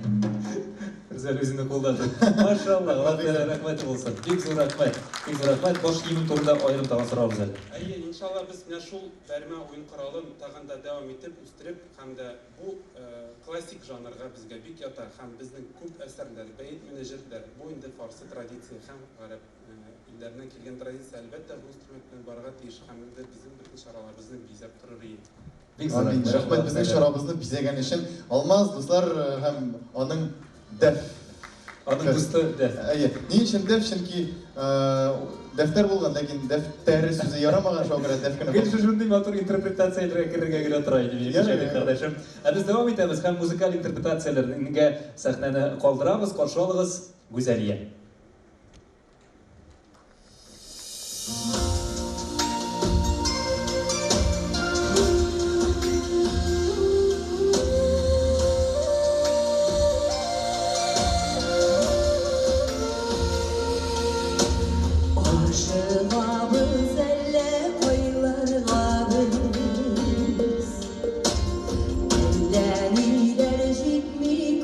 Үзәл үзеңне кулдады. Машалла, рәхмәт булсын. Бик зур рәхмәт. Баш киемем турында аерым тагын сорабыз әле. Иншалла без менә шул бәрмә уен коралын тагын да дәвам итеп үстереп, һәм дә бу классик жанрга безгә бик ята һәм безнең күп әсәрләр, бәйт мөнәҗәтләр, бу инде фарсы традиция һәм гарәп илләреннән килгән традиция, әлбәттә бу инструмент белән барырга тиеш һәм инде безнең бөтен чараларыбызны бизәп торыр иде. Рәхмәт безнең чарабызны бизәгән өчен. Алмаз дуслар һәм аның дәф. Аның дусты дәф. Ни өчен дәф? Чөнки дәфтәр булган, ләкин дәфтәр сүзе ярамаган шуңа дәф кенә. Гел шундый матур интерпретацияләргә керергә генә тора иде минем кардәшем. Без дәвам итәбез һәм музыкаль интерпретацияләргә сәхнәне калдырабыз, каршы алыгыз Гүзәлия. Elleri der jitmi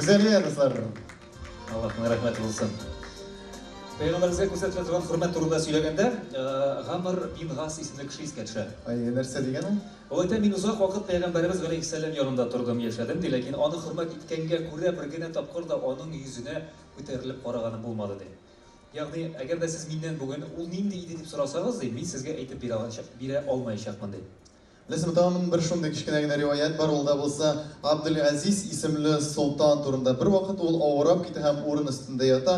Güzel dostlar. Allohning rahmati bo'lsin. Payg'ambarimizga ko'rsatilgan turgan hurmat turida söylaganda, G'amr bin G'as ismli kishi esga tushadi. Ay, narsa degani? U aytadi, men uzoq vaqt payg'ambarimiz alayhissalom yonida turdim, yashadim, lekin uni hurmat etganga ko'ra birgina topqirda uning yuzini ko'tarilib qaraganim bo'lmadi dedi. Ya'ni agarda siz mendan bugun u nima edi deb so'rasangiz, men sizga aytib bera olmayapman dedi. Lesin tamamın bir şunday kichkinagina rivoyat bor, unda bo'lsa Abdulaziz ismli sulton turunda bir vaqt u og'rab ketdi ham o'rin ustida yota.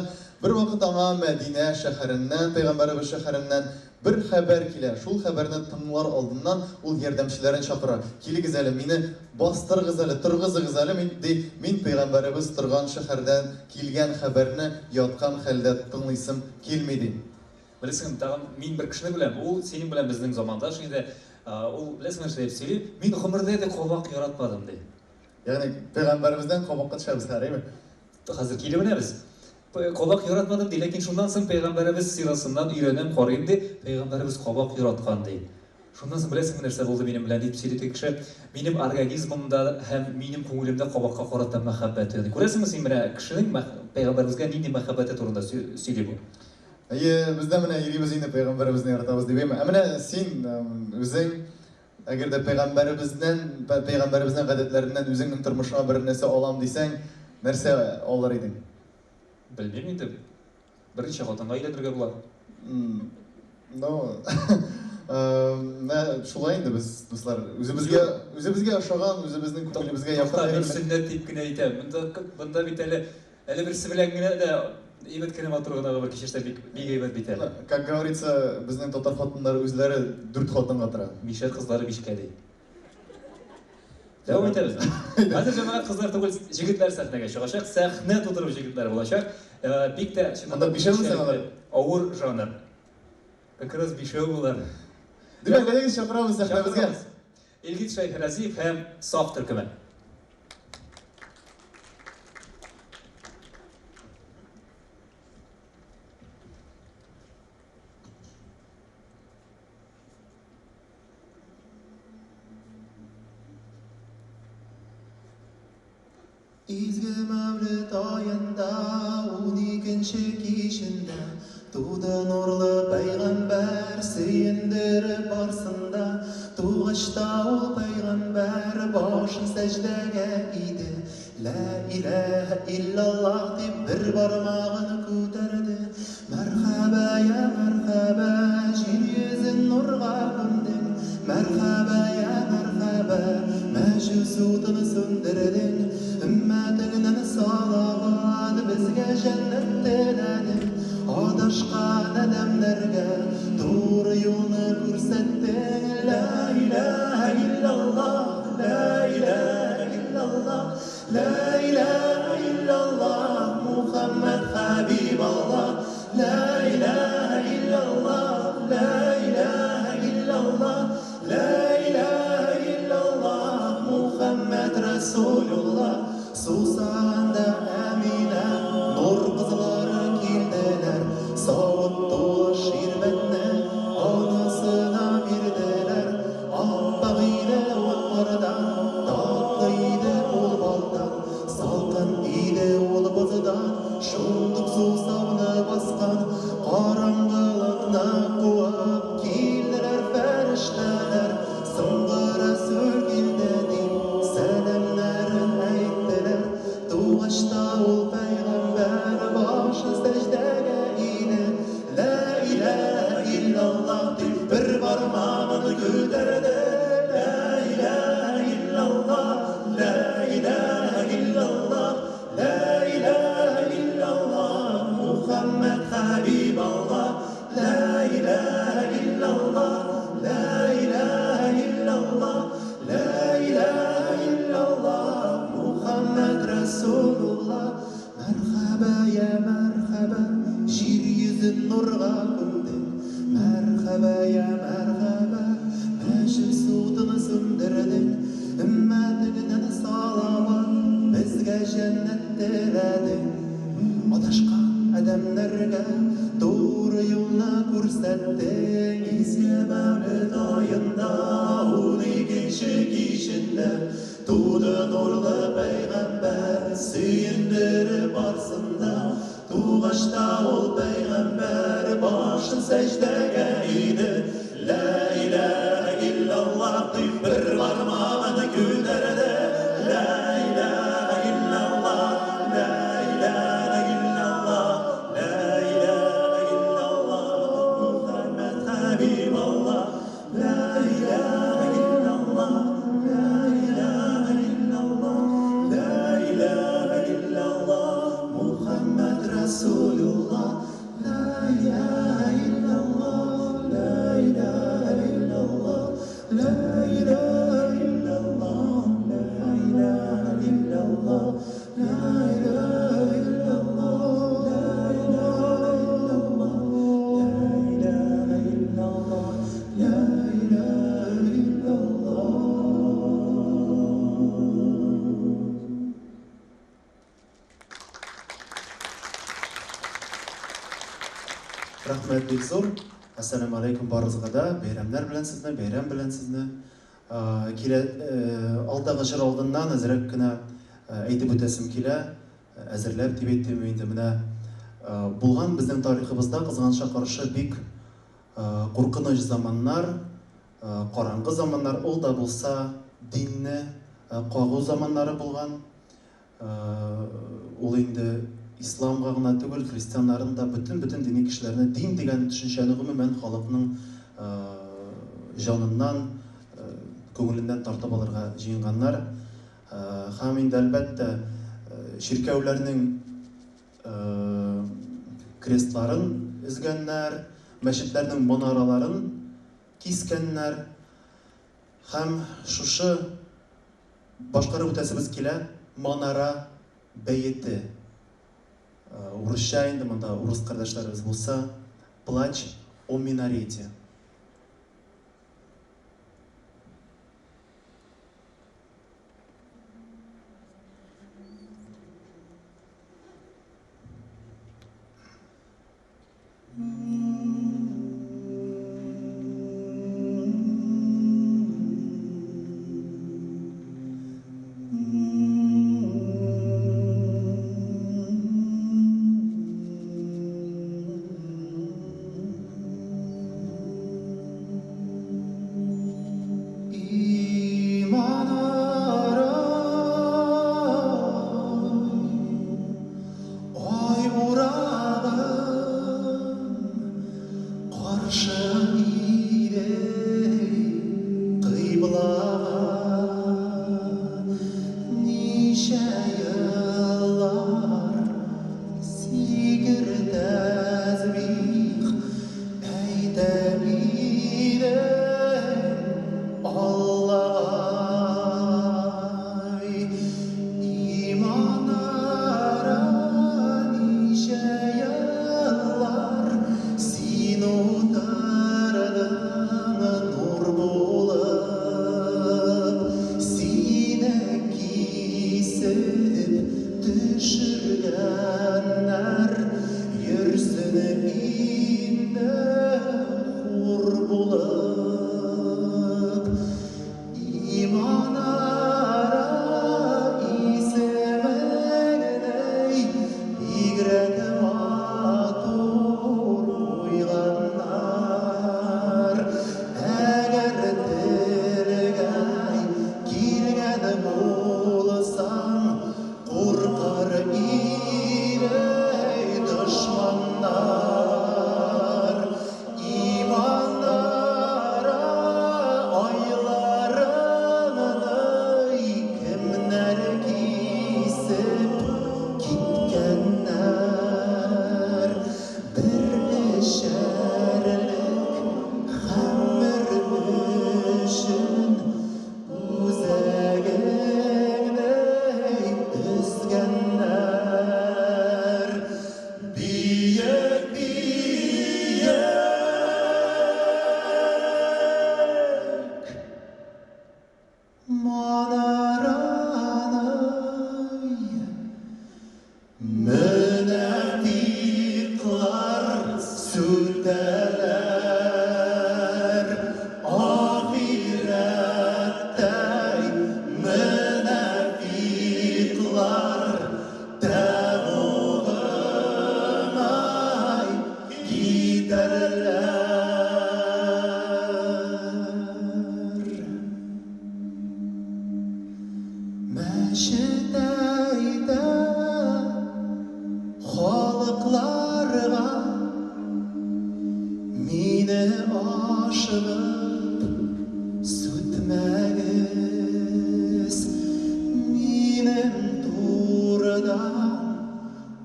Bir вакыт аңа Мәдинә шәһәреннән, Пәйгамбәрбез шәһәреннән bir хәбәр килә. Шул хәбәрне тыңлар алдыннан ул ярдәмчеләрен чакыра. Килегез әле, мине бастырыгыз әле, торгызыгыз әле, мин Пәйгамбәрбез торган шәһәрдән килгән хәбәрне яткан хәлдә тыңлыйсым килми ди. Белесең, тагын мин бер кешене беләм, ул синең белән безнең заманда шундый ул беләсең нәрсә дип сөйли, мин гомердә дә кабак яратмадым ди. Ягъни Пәйгамбәрбездән кабакка төшәбез хәреме? Хәзер килеп менәбез. Кабак яратмадым ди, ләкин шуннан соң Пәйгамбәрбез сирасыннан өйрәнәм, карыйм ди, Пәйгамбәрбез кабак яраткан ди. Шуннан соң беләсең нәрсә булды минем белән дип сөйли кеше, минем организмымда һәм минем күңелемдә кабакка карата мәхәббәт. Күрәсеңме син менә кешенең Пәйгамбәрбезгә нинди мәхәббәте турында сөйли бу? Бездә менә йөрибез инде Пәйгамбәрбезне яратабыз дип әйме. Менә син үзең әгәр дә Пәйгамбәрбезнең гадәтләреннән үзеңнең тормышыңа бер нәрсә алам дисәң, нәрсә алыр идең? Белмим инде. Беренче хатынга әйләнергә була. Шулай инде без, дуслар, үзебезгә ошаган, үзебезнең күңелебезгә якын сөннәт дип кенә әйтәм. Монда бит әле берсе белән генә дә әйбәт кенә матур гына бер кичештә бик әйбәт бит әле. Как говорится, безнең татар хатыннары үзләре 4 хатынга тора. Мишәт кызлары 5-кә ди. Дәвам итәбез. Хәзер җәмәгать кызлар түгел, җегетләр сәхнәгә чыгачак, сәхнә тутырып җегетләр булачак. Бик тә Анда бишәү сәнгәләр. Авыр жанр. Как раз бишәү булар. Димәк, әйдәгез чакырабыз сәхнәбезгә. Илгиз Шәйхразиев һәм Саф Төркеме. Изге мәвлид айында 12-нче кичендә туды нурлы пәйгамбәр сөендереп барсында тугышта ул пәйгамбәр башын сәҗдәгә иде ла илаһа иллаллаһ дип бер бармагын күтәрде мәрхәбә я мәрхәбә җир йөзен нурга күмдең мәрхәбә я мәрхәбә мәҗүсутын сүндердең Ümmetinin salavat bizge cennet diledin Adashkan adamlarga doğru yolunu görsettin La ilahe illallah, la ilahe illallah La ilahe illallah, Muhammed Habiballah La ilahe illallah, la ilahe illallah La ilahe illallah, Muhammed Resulullah Susanda Amina Nur kızları kildiler Sağıt dolu şirbetine Anasına birdiler Abbağıydı onlardan Tatlıydı ol baldan Salkın iyiydi ol bızıdan Şunduk susavını baskan Karanlıkna kuap Kildiler ferişteler Sıngıra sürgildi Selamların aytdilar Tuğaşta ol peygamber başı secdege iydi La ilahe illallah dip bir parmağını götürdü La ilahe illallah La ilahe illallah La ilahe illallah Muhammed Habiballah La ilahe illallah La ilahe illallah La ilahe illallah Muhammed Resulullah Merhaba ya merhaba Jir yüzün nurga gömdün Merhaba ya merhaba Meşil sudunu söndürdün Ümmetinine salavat Bizge cennet diledin Adaşkan adamlarga Doğru yoluna көрсәттің Изге мәвлид ayında 12-нче кичендә Туды нурлы пәйгамбәр сөендереп барсында Тугышта ул пәйгамбәр башын сәҗдәгә иде Ла илаһа иллаллаһ дип бер бармагын күтәрде Ла илаһа иллаллаһ Ла илаһа иллаллаһ Ла илаһа иллаллаһ Мухаммад Хабибаллаһ Ла илаһа иллаллаһ Ла илаһа иллаллаһ Ла илаһа иллаллаһ Мухаммад Расулуллаһ Рахмет бик зур. Ассаламу алейкум барыгызга да. Бәйрәмнәр белән сезне, бәйрәм белән сезне. Алдагы җыр алдыннан әзрәк кенә әйтеп үтәсем килә. Әзерләп дип әйттем инде менә. Булган безнең тарихыбызда кызганычка каршы бик куркыныч заманнар, караңгы заманнар, ул да булса динне кагу заманнары булган. Ул инде исламга гына түгел, христианнарын да бөтен дини кешеләрне дин дигән төшенчәне гомумән халыкның җаныннан, күңеленнән тартып алырга җыенганнар. Һәм инде әлбәттә ширкәүләрнең крестларын изгәннәр, мәчетләрнең манараларын кискәннәр. Һәм шушы башкарып үтәсебез килә манара бәйете. Урысча инде монда урыс кардәшләребез булса, плач о минарете.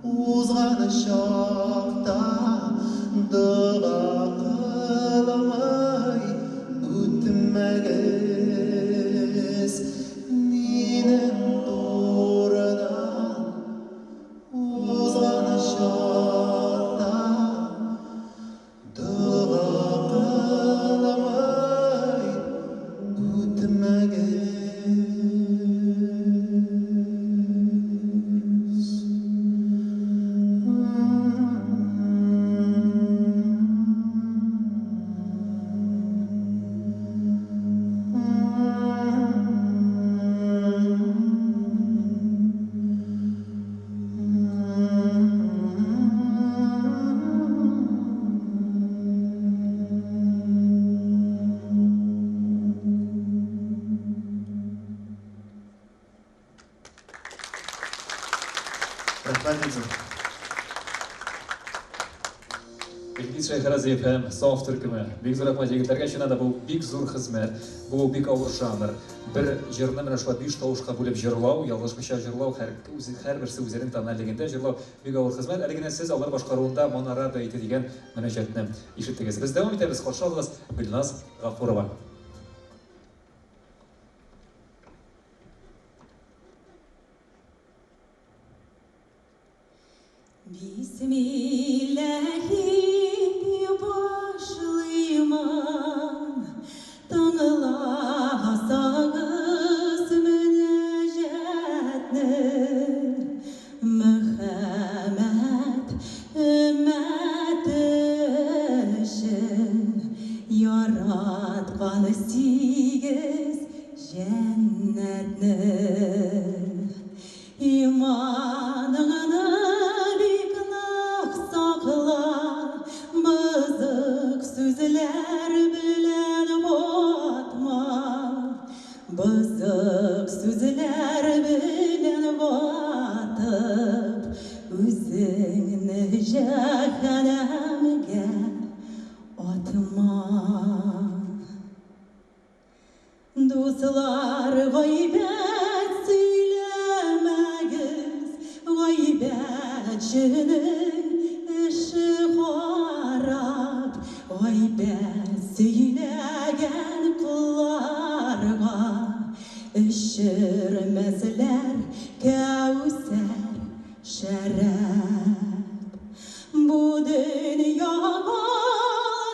Узган чакта дұға қыламай өтмәгіз менің тордан озған шақта дұға қыламай өтмәгіз. Илгиз Шайхаразиев һәм Саф төркеме. Бик зур рәхмәт егетләргә, чыннан да бу бик зур хезмәт. Бу бик авыр жанр. Бер җырны менә шулай 5 тавышка бүлеп җырлау, ялгышмыйча җырлау, һәрберсе үзенең тональлегендә җырлау бик авыр хезмәт. Әле генә сез алар башкаруында Манара бәйте дигән мөнәҗәтне ишеттегез. Без дәвам итәбез. Каршы алыгыз Гөлназ Гафурова. Бисмиллахи башлыйман, тыңласагыз мөнәҗәтне, Мөхәммәд өммәте өчен яраткан сигез җәннәтне. Иманыңны бик нык сакла, бызык сүзләр белән батма, бызык сүзләр белән батып, үзеңне җәһәннәмгә атма. Дуслар гайбәт сөйләмәгез, гайбәтченең эше харап, гайбәт сөйләгән кулларга эчермәсләр кәүсәр шәраб. Бу дөньяга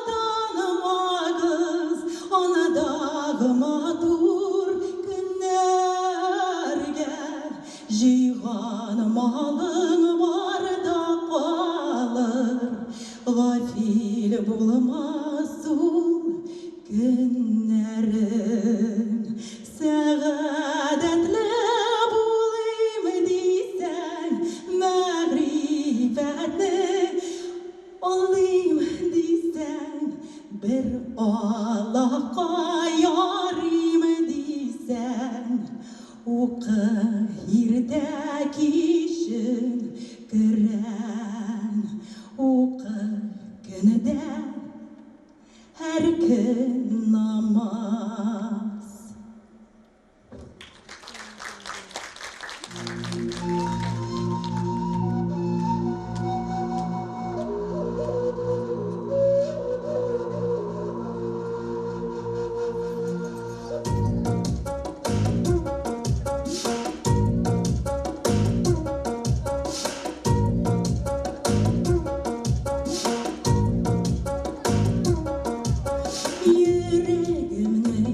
танымагыз, анадагы матур көннәргә, җыйган малың барда калыр, гафил булмас ул көннәрең. Сәгадәтле булыйм дисәң, мәгърифәтне алыйм дисәң, бер Аллаһка ярыйм дисәң, укы иртә кичен Коръән, укы көнедә һәр көн намаз. Йөрәгемне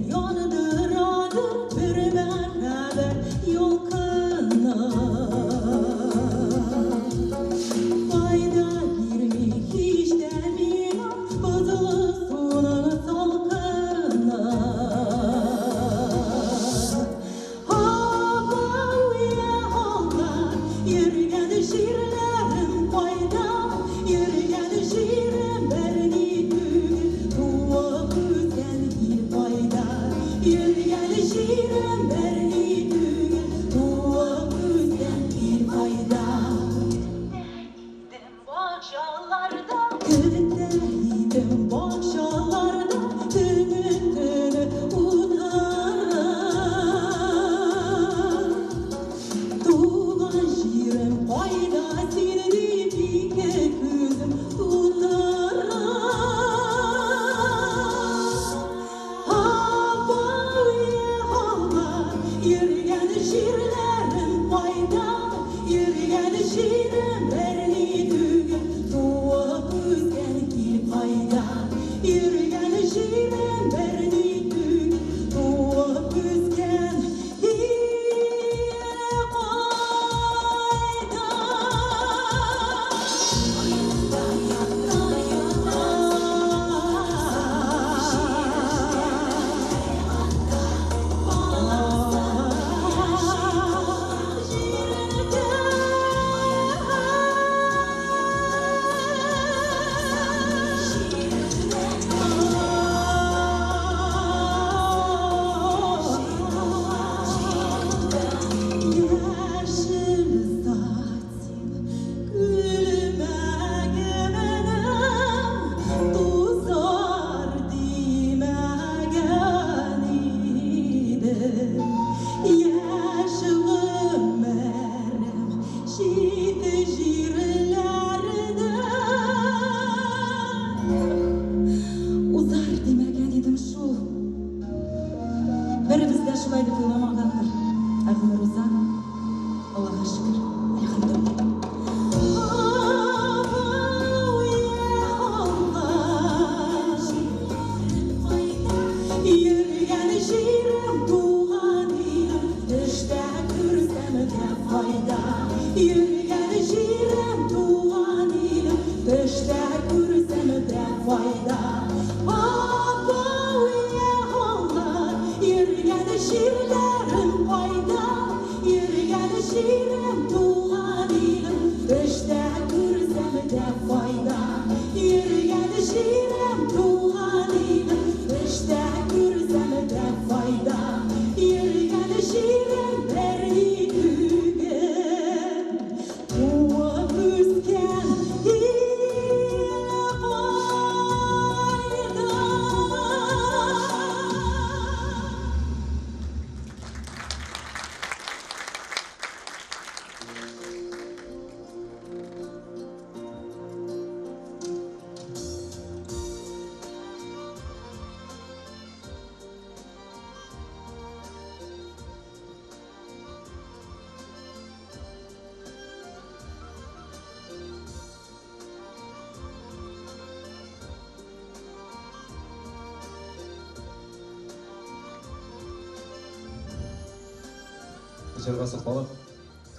җырга сокланып,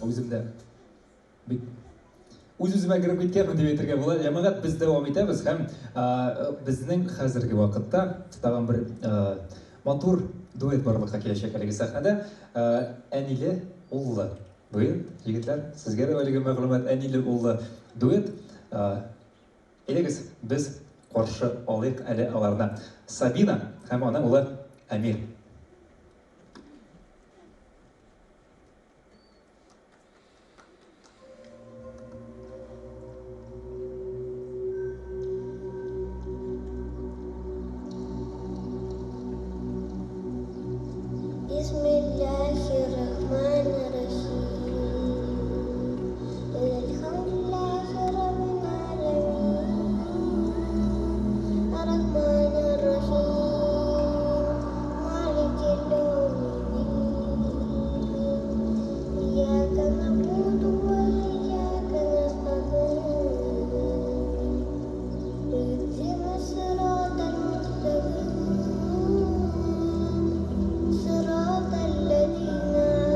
үземдә бик үз-үземә кереп киткәнмен дип әйтергә була. Җәмәгать, без дәвам итәбез һәм безнең хәзерге вакытта тагын бер матур дуэт барлыкка киләчәк әлеге сәхнәдә. Әниле уллы дуэт. Егетләр, сезгә дә әлеге мәгълүмат, әниле уллы дуэт. Әйдәгез, без каршы алыйк әле аларны. Сабина һәм аның улы Әмир. صراط الذين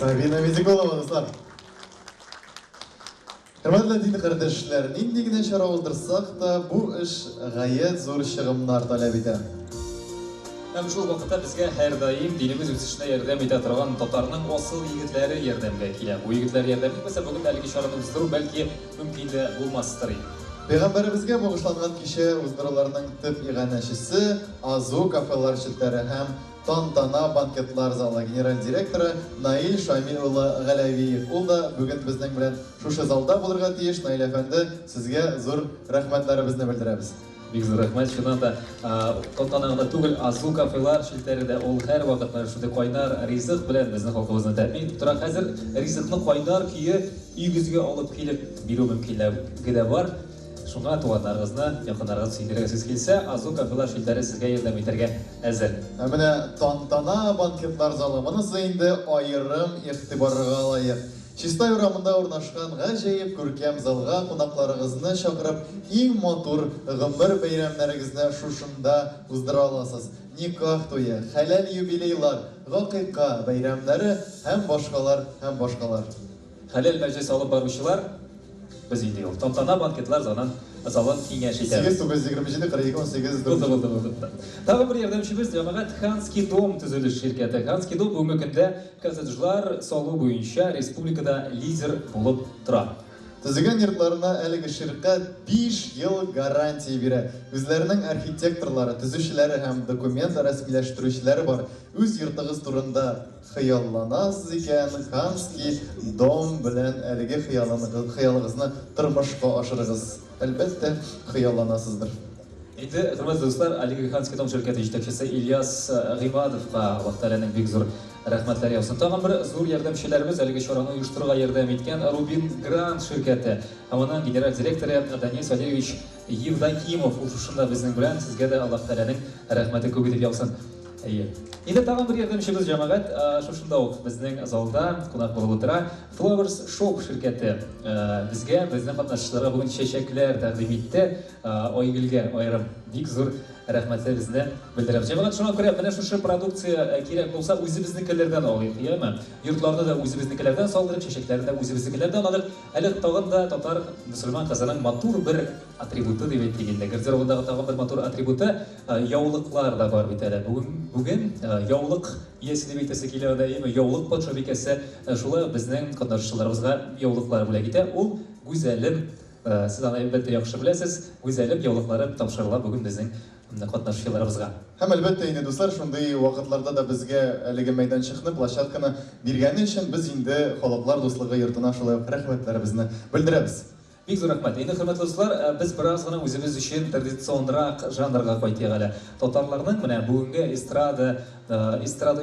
Сабина Мизикулова, достар. Хөрмәтле дин кардәшләр, нинди генә чара уздырсак та, бу эш гаять зур чыгымнар таләп итә. Һәм шул вакытта безгә һәр даим динебез үсешенә ярдәм итә торган татарның асыл егетләре ярдәмгә килә. Бу егетләр ярдәм итмәсә, бүген әлеге чараны уздыру бәлки мөмкин дә булмастыр. Пәйгамбәребезгә багышланган кичә уздыруларның төп иганәчесе Азу кафелар челтәре һәм Тантана банкетлар залы генераль директоры Наил Шамил улы Галәвиев. Ул да бүген безнең белән шушы залда булырга тиеш. Наил әфәнде, сезгә зур рәхмәтләребезне белдерәбез. Бик зур рәхмәт. Шуннан да Тантанада түгел, Азу кафелар челтәре дә ул һәр вакытта шундый кайнар ризык белән безнең халкыбызны тәэмин итеп тора. Хәзер ризыкны кайнар көе өйгезгә алып килеп бирү мөмкинлеге дә бар. Шуңа туганнарыгызны, якыннарыгызны сөйдерәсез килсә, Азу кафелар челтәре сезгә ярдәм итәргә әзер. Менә Тантана банкетлар залы монысы инде аерым игътибарга лаек. Чистай урамында урнашкан гаҗәеп күркәм залга кунакларыгызны чакырып, иң матур гомер бәйрәмнәрегезне шушында уздыра аласыз. Никах туе, хәләл юбилейлар, гакыйка бәйрәмнәре һәм башкалар. Хәләл мәҗлес алып баручылар без инде ул Тантана банкетлар залын киңәш итәбез. 897-42-18 Булды. Тагы бер ярдәмчебез җәмәгать Ханский дом төзелеш ширкәте. Ханский дом бүгенге көндә коттеджлар салу буенча республикада лидер булып тора. Төзегән йортларына әлеге ширкәт 5 ел гарантия бирә. Үзләренең архитекторлары, төзүчеләре һәм документ рәсмиләштерүчеләре бар. Үз йортыгыз турында хыялланасыз икән, Ханский дом белән әлеге хыялыгызны тормышка ашырыгыз. Әлбәттә, хыялланасыздыр. Инде, хөрмәтле дуслар, әлеге Ханский дом ширкәте җитәкчесе Ильяс Гыймадовка Аллаһ Тәгаләнең бик зур рәхмәтләре яусын. Тагын бер зур ярдәмчеләребез әлеге чараны оештыруга ярдәм иткән Рубин Грант ширкәте. Һәм аның генераль директоры Данис Валерьевич Евдокимов. Ул шушында безнең белән сезгә дә Аллаһ Тәгаләнең рәхмәте күп итеп яусын. Инде тагын бер ярдәмчебез җәмәгать шушында ук безнең залда кунак булып утыра. Flowers Shop ширкәте безгә, безнең катнашчыларга бүген чәчәкләр тәкъдим итте. Айгөлгә аерым бик зур рәхмәтләребезне белдерәбез. Җәмәгать шуңа күрә менә шушы продукция кирәк булса үзебезнекеләрдән алыйк, яме. Йортларны да үзебезнекеләрдән салдырып, чәчәкләрне дә үзебезнекеләрдән алыйк. Әле тагын да татар мөселман кызының матур бер атрибуты дип әйтелгәндә, гардеробындагы тагын бер матур атрибуты яулыклар да бар бит әле. Бүген яулык иясе дип әйтәсе килә да, яме яулык патша бикәсе шулай безнең катнашчыларыбызга яулыклар бүләк итә. Ул гүзәлем, сез аны әлбәттә яхшы беләсез, гүзәлем яулыклары тапшырыла бүген безнең катнашчыларыбызга. Һәм әлбәттә инде дуслар, шундый вакытларда да безгә әлеге мәйданчыкны, площадканы биргәне өчен без инде халыклар дуслыгы йортына шулай рәхмәтләребезне белдерәбез. Бик зур рәхмәт. Инде хөрмәтле дуслар, без бераз гына үзебез өчен традиционрак жанрга кайтыйк әле. Татарларның менә бүгенге эстрада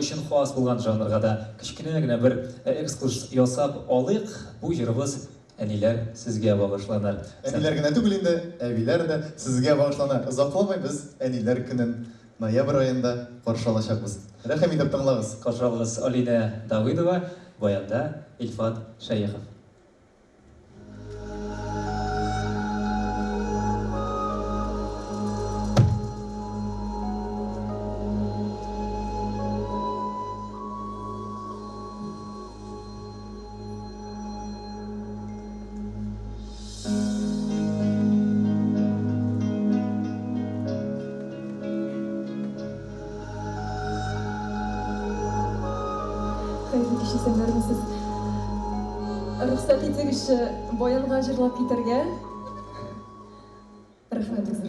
өчен хас булган жанрга да кичкенә генә бер экскурс ясап алыйк. Бу җырыбыз әниләр сезгә багышланыр. Әниләр генә түгел инде, әбиләр дә сезгә багышлана. Озакламый без әниләр көнен ноябрь аенда каршы алачакбыз. Рәхим итеп тыңлагыз. Каршы алыгыз Алина Давыдова, баянда Илфат Шәйхов. Рөхсәт итегез, баянга җырлап китәргә. Рәхмәт сезгә.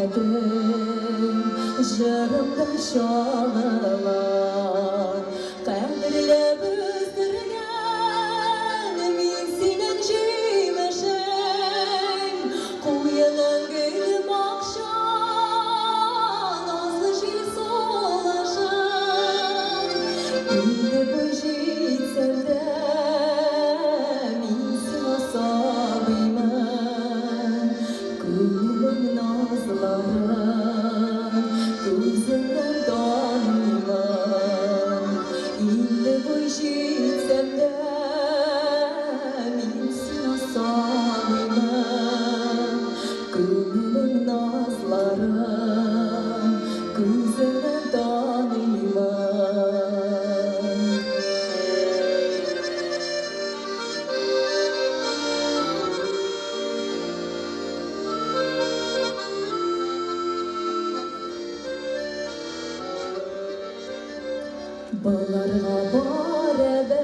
Hasretim jırımda şalılar Kadrile büzdürgen min sinin jimeşen Kuyanın gülüm akşam Nazlı jil solaşan İndi bu jit sevdem İnsin asabıyman Gülüm nazlarım Gözümden donayman İndi bu jit sevdem İnsin asabıyman Gülüm nazlarım Gözümden donayman Balarga baraber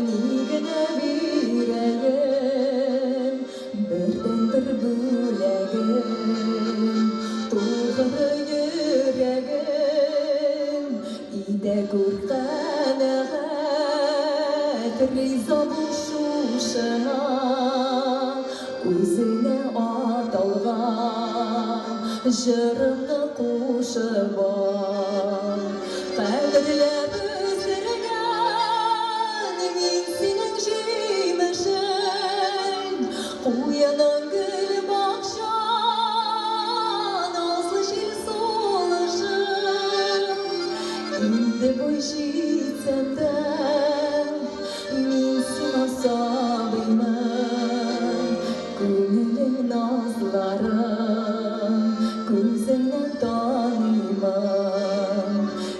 nigine vireyim Birden bir bülegim Tuğrı yüreğim İde gurqanağat Riza bulşuşuna Üzüne atalgan Jırımını kuşaban Kadrile büzdürgen min sinin jimeşen Kuyanın gül bakşan Nazlı jil solaşan İndi bu jit senden min sin asabıyman Gönlüm nazlarım Gözümden tanıyman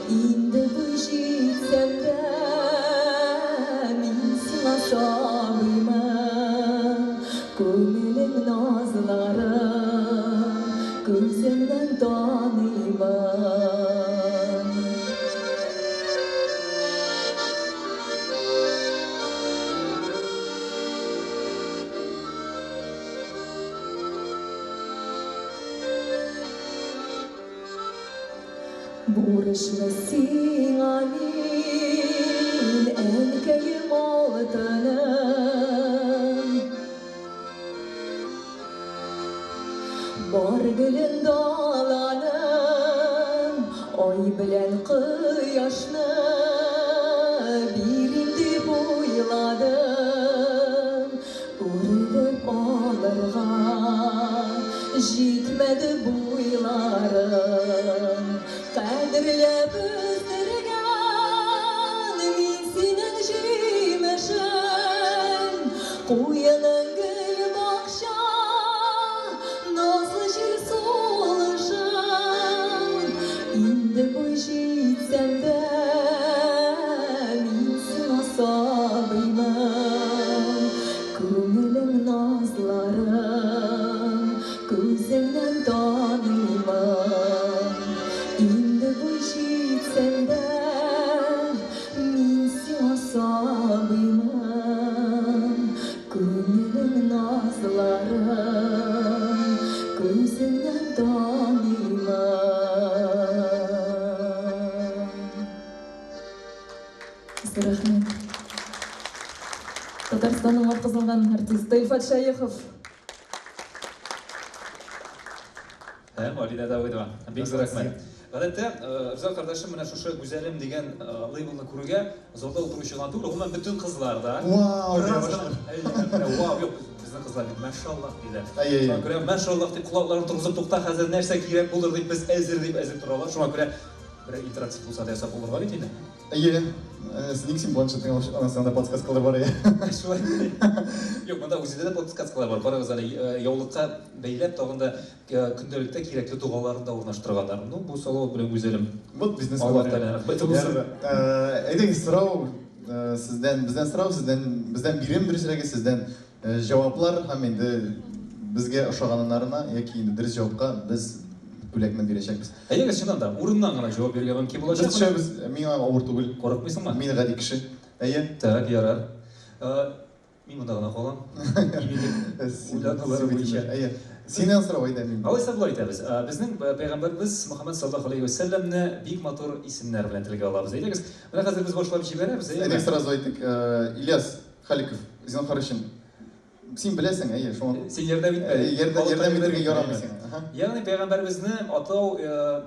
İndi bu jit senden Minsin asabıyman Gönlüm nazlarım Gözümden tanıyman Buruşmasın amin enkeyim altınım Bar gülün dalanım Oy bilen kıyaşlı birindi boyladım Urilip alırga jitmedi boylarım Kadrile büzdürgen min sinin jimeşen Kuyanın gül bakşan Nazlı jil solaşan İndi bu jit senden Minsin asabıyman Gönlüm nazlarım Gözümden tanıyman İndi bu jit senden Minsin asabıyman Gönlüm nazlarım Gözümden tanıyman Sizге рахмет. Татарстанның атқызылған артисті Ильфат Шайықов. Алина Давыдова. Бик зур рәхмәт. Гадәттә, Рүзәл кардәшем менә шушы Гүзәлем дигән лейблны күрүгә залда утыручыган түгел, гомумән бөтен кызлар да. Вау! Вау, юк, безнең кызлар бит мәшаллах диләр. Ай-яй. Шуңа күрә мәшаллах дип кулакларын тургызып тукта, хәзер нәрсә кирәк булыр дип без әзер торалар. Шуңа күрә бер интерактив булса да ясап булырга бит инде. Әйе, синең син планшетың анасында подсказкалар бар я. Шулай. Юк, монда үзендә дә подсказкалар бар. Барыгыз әле яулыкка бәйләп тагында көндәлектә кирәкле дугаларын да урнаштырганнар. Ну, бу салават белән Гүзәлем. Вот бизнес Аллаһ Тәгалә. Әйдәгез сорау сездән, бездән сорау бездән бирем дөресрәге сездән җаваплар һәм инде безгә ошаганнарына яки инде дөрес җавапка без бүләкне бирәчәкбез. Әйдәгез чыннан да урыннан гына җавап бирергә мөмкин булачак. Без төшәбез, миңа авыр түгел. Курыкмыйсыңмы? Мин гади кеше. Әйе. Так, ярар. Мин монда гына калган. Уйланулары буенча. Әйе. Синен сорау айда мин. Алайса булай әйтәбез. Безнең пәйгамбәрбез Мөхәммәд саллаллаху алейхи ва сәлләмне бик матур исемнәр белән телгә алабыз. Әйдәгез, менә хәзер без башлап җибәрәбез. Әйдә сразу әйтик. Ильяс Халиков, Зинхар өчен. Син беләсең, әйе, шуңа. Син ярдәм ит. Ярдәм итәргә ярамыйсың. Ягъни пәйгамбәрбезне атау,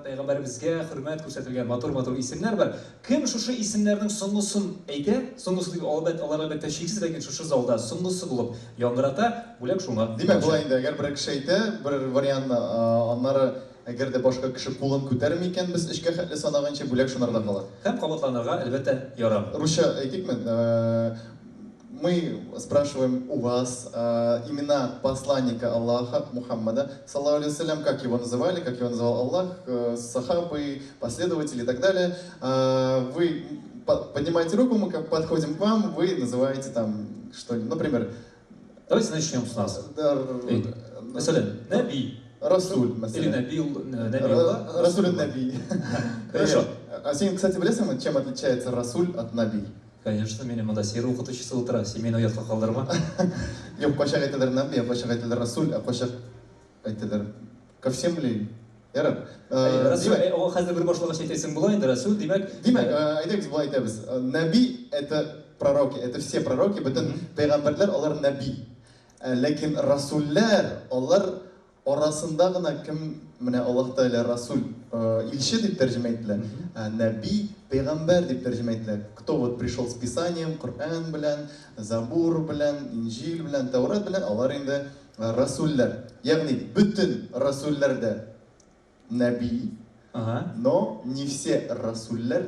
пәйгамбәрбезгә хөрмәт күрсәтелгән матур исемнәр бар. Кем шушы исемнәрнең соңгысын әйтә? Соңгысы дип алар әлбәттә шиксез, ләкин шушы залда соңгысы булып яңгырата, бүләк шуңа. Димәк, булай инде, әгәр бер кеше әйтә, бер вариантны, аннары әгәр дә башка кеше кулын күтәрми икән, без эшкә хәтле санаганча бүләк шунарда кала. Һәм кабатланырга әлбәттә ярам. Русча әйтикме? Мы спрашиваем у вас имена посланника Аллаха Мухаммада, саллаллаху алейхи ва саллям, как его называли, как его называл Аллах, сахабы, последователи и так далее. Вы поднимаете руку, мы как подходим к вам, вы называете там что-нибудь, например. Давайте начнем с нас. Мәсәлән, Наби. Расуль, или Наби. Расуль Наби. Хорошо. А син, кстати, білесің, чем отличается Расуль от Наби? Конечно, менің мұнда сері оқытушысы отыра, сен мені ұятқа қалдырма. Yok, қошақ айтылар Наби, қошақ айтылар Расуль, қошақ айтылар ко всем ли? Ярар. Расуль, қазір бір башлығы шетесің бұла енді, Расуль, демек... Демек, айтайбыз, бұла айтайбыз. Наби — это пророки, это все пророки, бүтін пейғамбарлар, олар Наби. Ләкин Расуллар, олар арасында гына кім, менә Аллаһ Тәгалә Расуль, илче дип тәрҗемә ителә. Наби, пейгамбер дип тәрҗемә ителә. Кто вот пришел с Писанием, Коръан белән, Забур белән, Инҗил белән, Таурат белән, алар инде Расуллар. Ягъни бүтән Расулларда Наби, но не все Расуллар,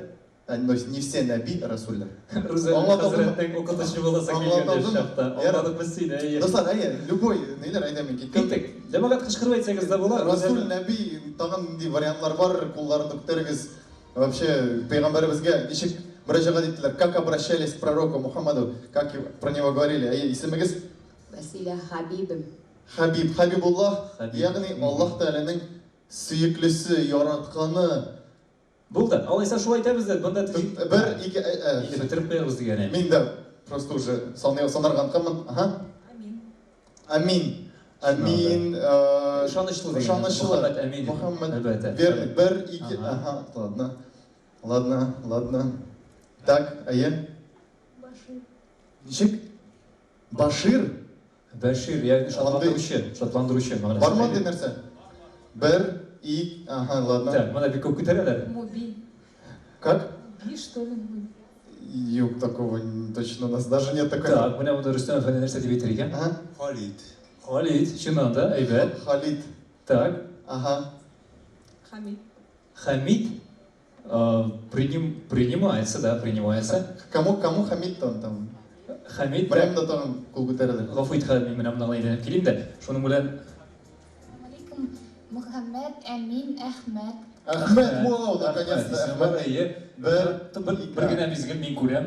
не все Наби Расуллар. Хәзрәттең укытучы буласы килгән шахта. Аңладык без сине, әйе. Достар, әйе, любой ниләр әйтәмен ки. Киттек. Җәмәгать кычкырып әйтсәгез дә була. Расул, Наби, тагын нинди вариантлар бар, кулларны күтәрегез. Вообще, пейгамбәребезгә ничек мөрәҗәгать иттеләр, как обращались к пророку Мухаммаду, как про него говорили. Әйе, исемегез? Василя Хабибым. Хабиб, Хабибуллах, ягъни Аллаһ Тәгаләнең сөеклесе, яратканы. Булды. Алайса шулай әйтәбез дә, монда бер ике битереп куябыз дигән. Мин дә просто уже санарган кымын. Амин. Амин. Амин. Ышанычлы. Ышанычлы. Амин. Мухаммад. Бер ике. Ладно. Так, әйе. Башир. Ничек? Башир. Башир, ягъни шатландыручы. Бар мы андый нәрсә? Бер ладно. Так, монда бик күп күтәрәләр. Муби. Как? Би, что ли? Юг, такого точно у нас даже нет такой. Так, менә монда Рөстәм әфәнде нәрсә дип әйтер икән? Халид. Халид, чыннан да, әйбәт. Халид. Так. Хамид. Хамид принимается, да, принимается. Кому Хамид-то он там? Хамид. Прям да там кул күтәрәләр. Гафу ит, Хамид, менә монда әйләнеп килим дә, шуның белән Мухаммад Амин Әхмәт. Әхмәт, вау, наконец-то Әхмәт. Бер генә мизгел мин күрәм.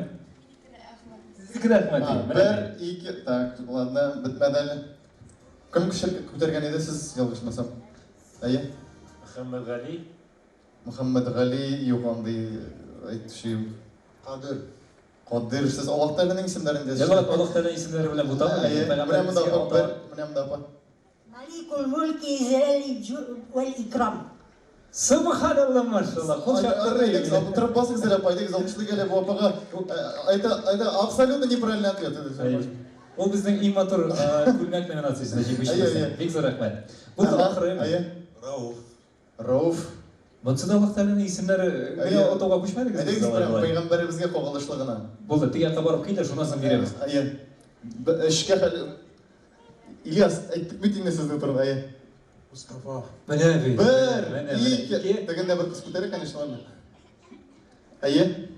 Зикр Әхмәт. Бер, ике, так, ладно, бетмәде әле. Кем күтәргән иде сез, ялгышмасам? Әйе? Мөхәммәд Гали. Мөхәммәд Гали, юк андый әйтүче юк. Кадир. Кадир, сез Аллаһ Тәгаләнең исемнәрен дә. Аллаһ Тәгалә исемнәре белән бутамы? Менә монда бар. Маlikul Mulki Zilali wal Ikram. Субханаллах, машаллах. Кул чаптырды. Отырып басыңыз әле, пайдагыз алышлы келе бу апага. Это абсолютно неправильный ответ. Ул безнең иң матур күлмәк номинациясында җиңүчебез. Бик зур рәхмәт. Бу ахыры. Рауф. Монсыда Аллаһ Тәгаләнең исемнәре менә атауга күчмәдегез. Әйдәгез прям пәйгамбәребезгә кагылышлы гына. Булды, тигәккә барып кил дә шуннан соң бирәбез. Әйе. Эшкә Ильяс, әйттек бит инде сезне турында, әйе. Мустафа. Менә бит. Бер, ике. Дигәндә бер кыз күтәрә, конечно, ладно. Әйе.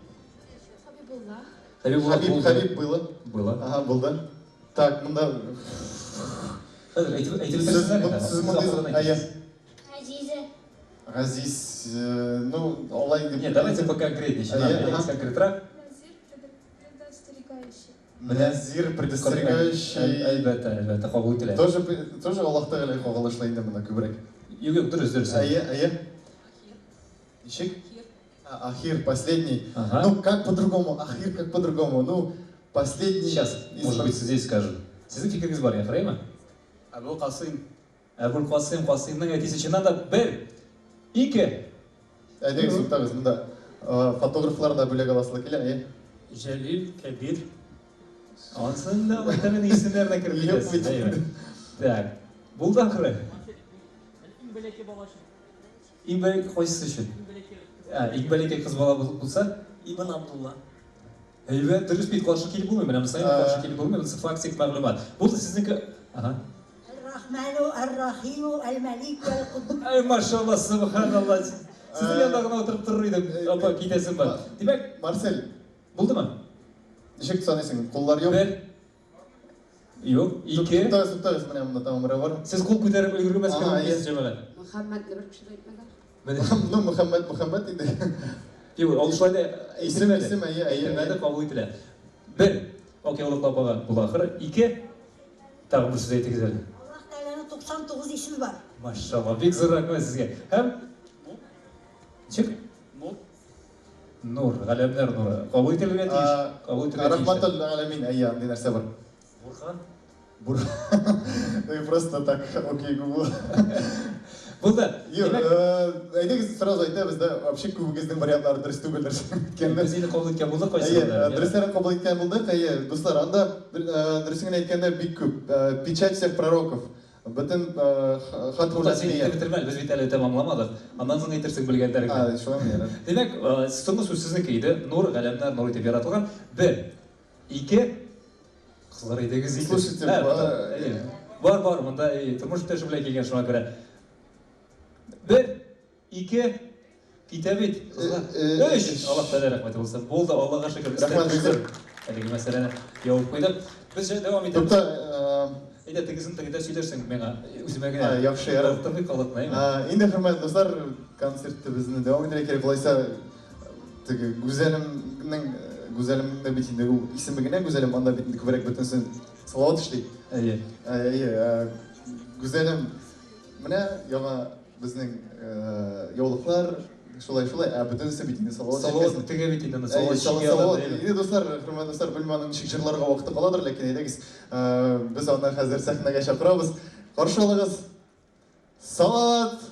Хабиб было. Ага, булды. Так, монда Газиз, ну, алай дип. Нет, давайте поконкретнее. Надо конкретно. Назир предостерегающий. Әлбәттә, кабул ителә. Тоже Аллаһ Тәгалә кагылышлы инде монда күбрәк. Юк, дөрес. Әйе. Ишек? Ахир, последний. Ну, как по-другому? Ахир, как по-другому? Ну, Последний. Сейчас, может быть, здесь скажу. Сіздің фикіріңіз бар, я қарай ма? Әбу Қасым. Әбул Қасым, Қасымның әйтісічінен да бір, екі. Әйдегі сұқтағыз, мұнда фотографлар да бөлек аласылы келе, әйе? Жәлил Кәбир. Ансында мұқтамен есімдеріне кіріп кетесіз. Так, бұл да қыры. Ең бәлеке қойсыз үшін. Ең бәлеке қыз бала болса? Ибн Абдулла. Әйбе, дұрыс бейт қалшы келіп болмай, мен амысайын қалшы келіп болмай, бұл фактик мағлумат. Бұл да сіздіңкі... Ар-Рахману, Ар-Рахиму, Әл-Малик, Әл-Құдд. Ай, машалла, субханалла. Сіздің янағына отырып тұрыр едім, апа, кетесің ба. Демек, Марсель. Болды ма? Нешек тұсанесің, қолдар yok? Бір. Yok, iki. Тұқтағыз, міне мұнда тамыры бар. Сіз қол көтеріп үлгірмес кірмейсіз жамаған. Мұхаммад бір күші айтмады. Ну, Мұхаммад дейді. Yok, oluşlaydı. İsim, әйе. Eğitimlerde kabul edilen. Bir, okey olup bağa bu ahır. İki, tağım bir söz eytik güzel. Allah Teala'nın 99 ismi var. Maşallah, büyük zırh rakma sizge. Hem? Çık. Nur, alemler nuru. Kabul edilmeye tiyiş. Kabul edilmeye tiyiş. Rahmatul Alamin, әйе, андай нәрсе бар. Burhan? Просто так, окей, Google. Бұл да. Әйдегі сразу айтамыз да, вообще көбігіздің варианттары дұрыс түгілдер. Біз енді қабыл еткен болдық қойсы. Дұрыстарын қабыл еткен болдық, достар, анда дұрысыңын айтканда бик көп. Печать всех пророков. Бүтін хатмур әсмия. Біз бит әлі тамамламадық. Андан соң айтерсің білгендер. Демек, соңғы сөз сізнікі еді. Нұр, ғалемдер, нұр етіп яратылған. Бір, екі, қызлар едегі зейді. Слушайте, бар, мұнда тұрмыш бітеші біле келген шуға көре. Bir, iki, kitabet. Üç. Allah Teala rahmeti olsun. Болды, Allah'a şükür. Rahmet olsun. Әлеге мәселені жауып қойдық. Біз devam етеміз. Еді тігізін тігіде сөйлерсің, мен өзіме гіне. Яқшы ярат. Тұрмай қалдық, найым. Енді құрметті достар, концертті біздің devam етері керек. Олайса, Гүзелімнің бетінде исімі гіне, Гүзелім анда бетінде көбірек бүтінсін салауат ішлей. Гүзелім, міне, яға біздің яулықлар, шулай, бүтінісі бетінде салауат шекесін. Салауат тіге бетінде, салауат шеке алады. Енді достар, құрметті достар, білманың нешік жырларға уақыты қаладыр, ләкин едегіз, біз ана қазір сәхнаға шақырабыз. Қаршылығыз, салават,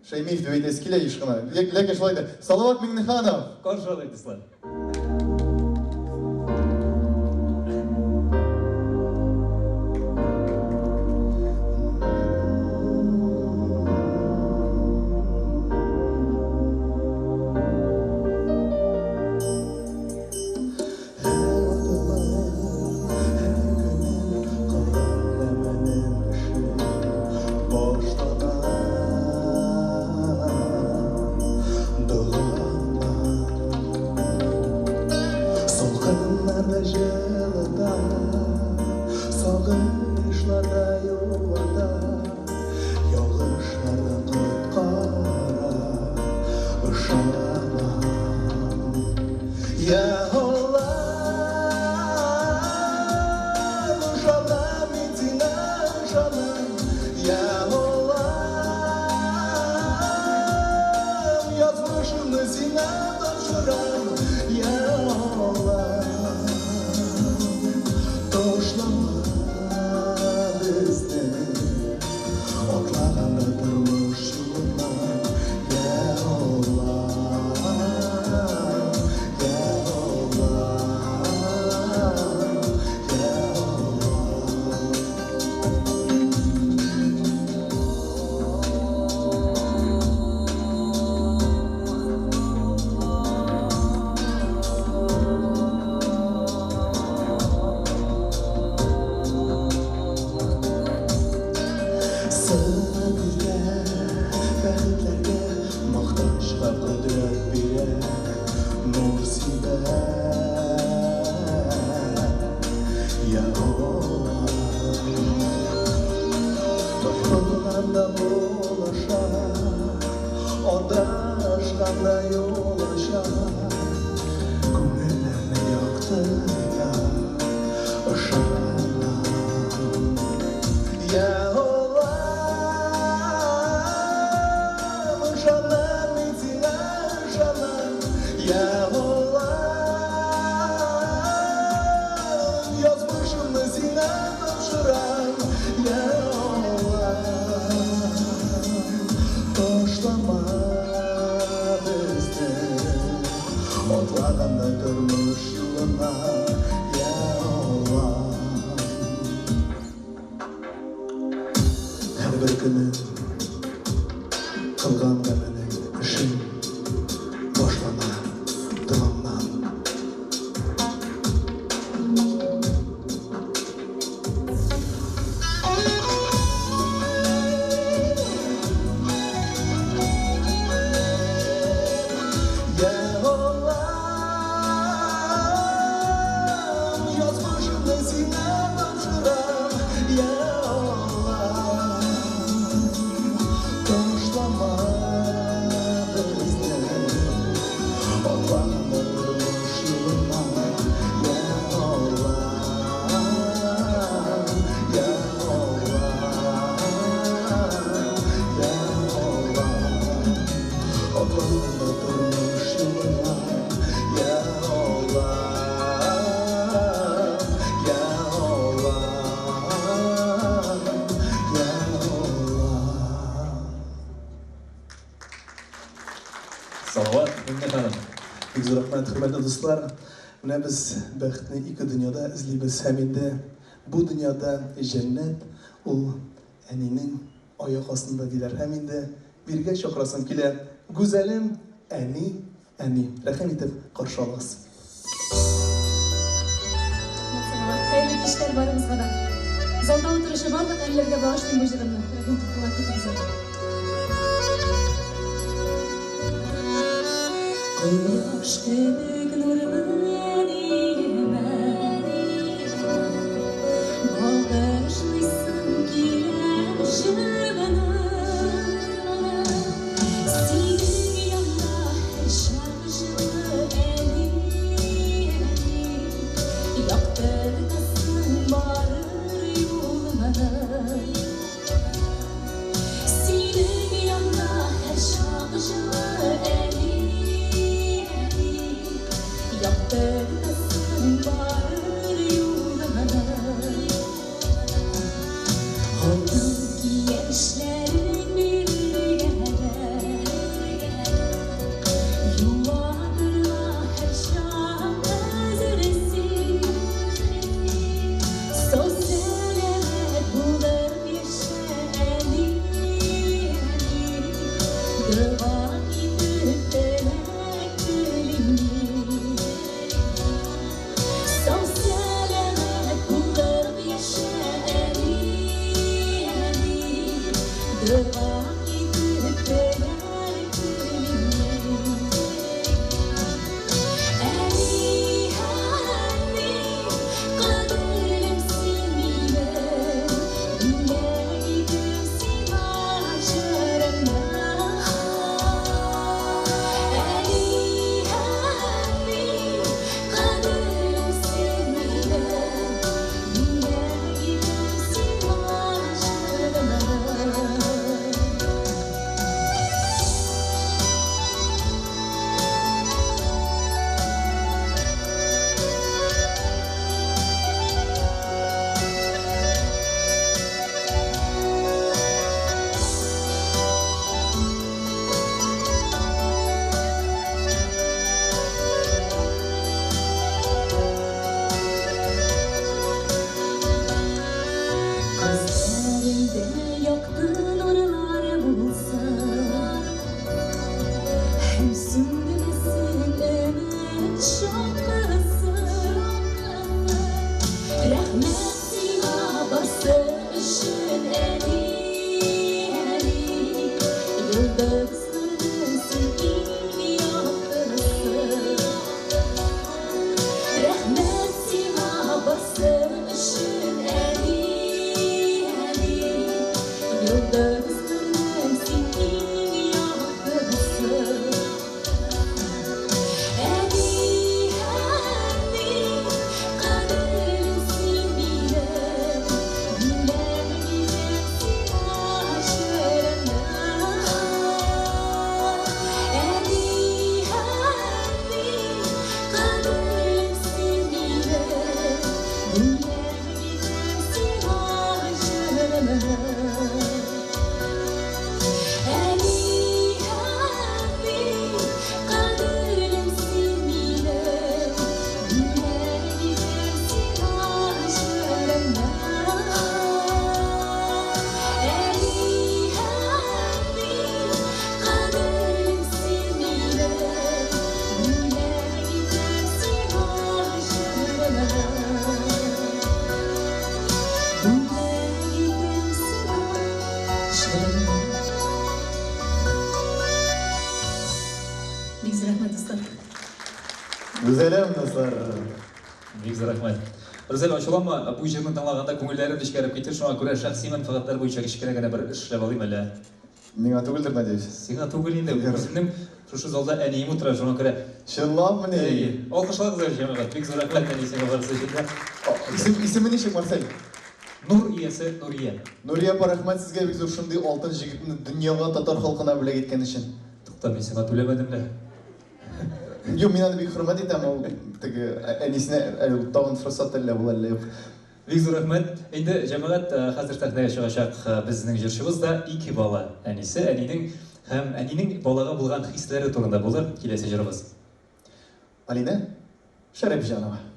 Шаймиев деп айтасыз келе ешқына. Ләкин шулайды, Салават Меңниханов. Қаршылығыз. bir günü kılgan gönlünün işin başlana dumandan. Salavat, Münne Hanım. Bek zor rahmat, hürmetli dostlar. Mine biz bəxtni iki dünyada izleyimiz. Hem de bu dünyada cennet ol Eni'nin ayak astında diler. Hem de birge çakrasın kile. Güzelim Eni. Rahim etip karşı alasın. Hayırlı kişiler barımızga da. Zalda oturuşu bardıq əllərə bağışlayın bu jığınla. Rəhim tutulaq etinize. Quyosh kabi nurman bağışlıysan kelar bana. Senin yanında şarjımı yaktırtasın bağırır yoluna. Senin yanında şarjımı yaktırtasın bağırır yoluna. Oldum ki gençlerin bir yere yuvadırlar her şan özüresi. Sosyal emek bulur yaşayani. Devam edip demek dilini. Sosyal emek bulur yaşayani. Devam edip demek dilini. Eni kaderim sinile. Dünya gidersin aşırına. Eni kaderim sinile. Dünya gidersin aşırına. Gözlerinde yaktı nurlar bulsa, hem sündüresin ömür şapkası. Rahmetine basışın eni. Yıldızların silgin yaktırsı. Rahmetine basışın eni. Yıldızların silgin yaktırsı. Eni kaderim sinile. Güller gidersin aşırına. Eni kaderim sinile. Güller gidersin aşırına. Eni kaderim sinile. Güller gidersin aşırına. Eni Güzelim dostlar. Бик зур рәхмәт. Рүзәл ачыламы, бу җырны тыңлаганда күңелләрем нечкәреп китер, шуңа күрә шәхси мәнфәгатьләр буенча кечкенә генә бер эш эшләп алыйм әле. Миңа түгелдер, надеюсь. Сиңа түгел инде, үземнең шушы залда әнием утыра, шуңа күрә. Чынлапмы ни? Алкышлагыз җәмәгать, бик зур рәхмәт әнисеңә барысы өчен. Исеме ничек, Марсель? Нур иясе Нурия. Нурия, рәхмәт сезгә бик зур шундый алтын җегетне дөньяга татар халкына бүләк иткән өчен. Тукта, мин сиңа түләмәдем дә. Юк, мин аны бик хөрмәт итәм, ул теге әнисенә тагын форсат әллә була әллә юк. Бик зур рәхмәт. Инде җәмәгать хәзер сәхнәгә чыгачак безнең җырчыбыз да ике бала. Әнисе, әнинең һәм әнинең балага булган хисләре турында булыр киләсе җырыбыз. Алина Шәрәпҗанова.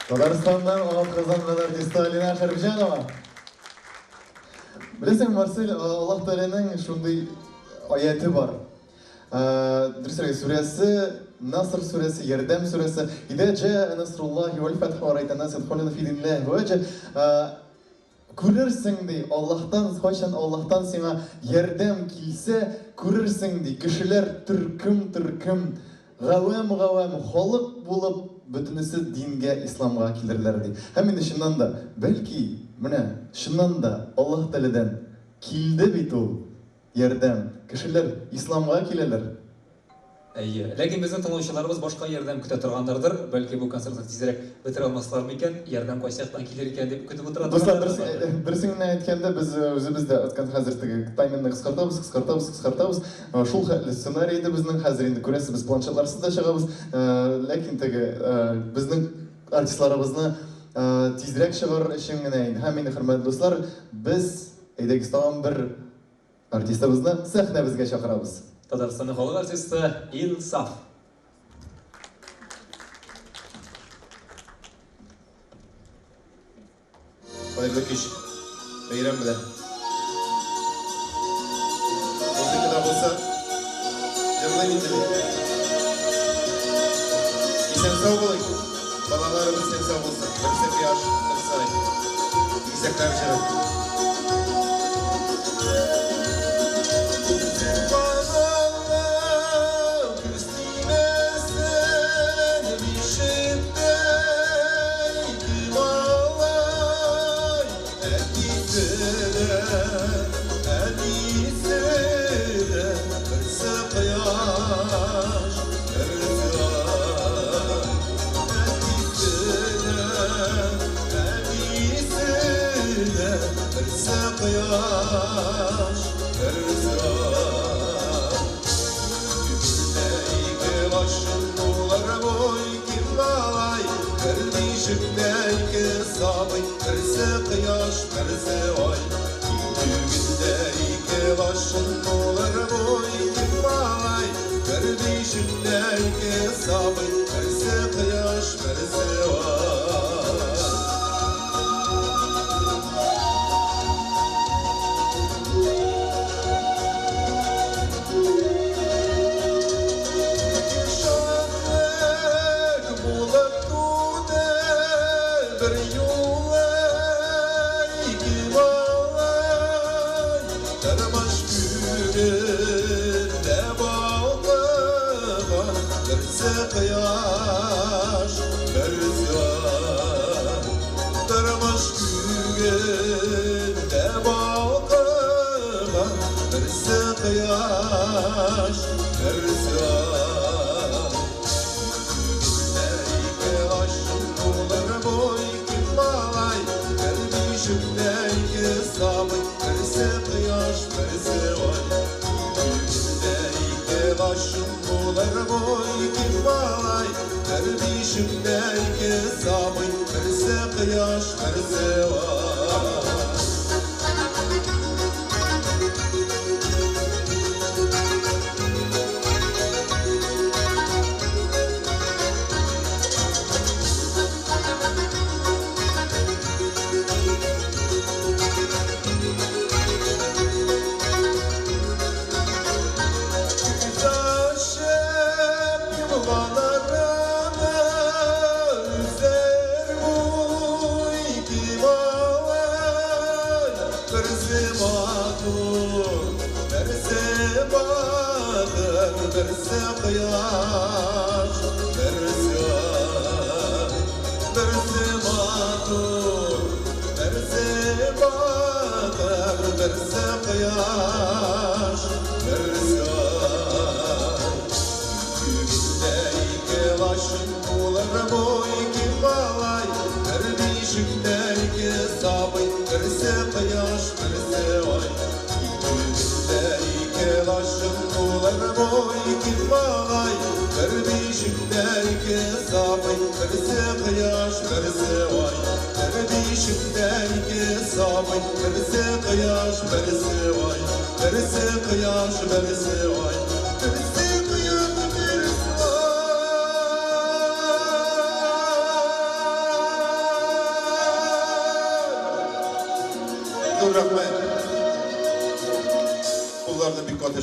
Татарстаннан артизан артисты Алина Шәрәпҗанова. Білесің, Марсель, Аллах Тағаланың шундай аяты бар. Дұрысырақ сүресі, Наср сүресі, Ярдәм сүресі. Ида жа насруллахи вал фатх ва райтан-нас ядхулуна фи диниллахи ваджа. Күрерсің дей, Аллахтан, қашан Аллахтан сеңа ярдәм килсе, күрерсің дей, кішілер түркім, ғавам, халық болып, бүтінісі динге, исламға келдірлер дей. Һәм енді шыннан да, бәлки, міне, шыннан да Аллах Тәледен келді бит ол ярдәм. Кішілер исламға келелер. Ләкин безнең тыңлаучыларыбыз башка ярдәм көтә торгандыр. Бәлки бу концертны тизрәк бетерә алмаслар микән, ярдәм кайсяктан килер икән дип көтеп утыра. Дуслар, берсен әйткәндә без үзебез дә аткан хәзер теге тайминны кыскартабыз. Шул хәтле сценарий иде безнең хәзер инде күрәсез, без планшетларсыз да чыгабыз. Ләкин теге безнең артистларыбызны тизрәк чыгар өчен генә инде. Һәм инде хөрмәтле дуслар, без әйдәгез тагын бер артистыбызны сәхнәбезгә чакырабыз. Татарстанның халык артисты Илсаф. Hayırlı kış. Beyram bilen. Muzikada olsa canına indirin. İsen sağ olun. Balalarımız sen sağ olsun. Kırsak yaş, kırsak. İsekler şeref.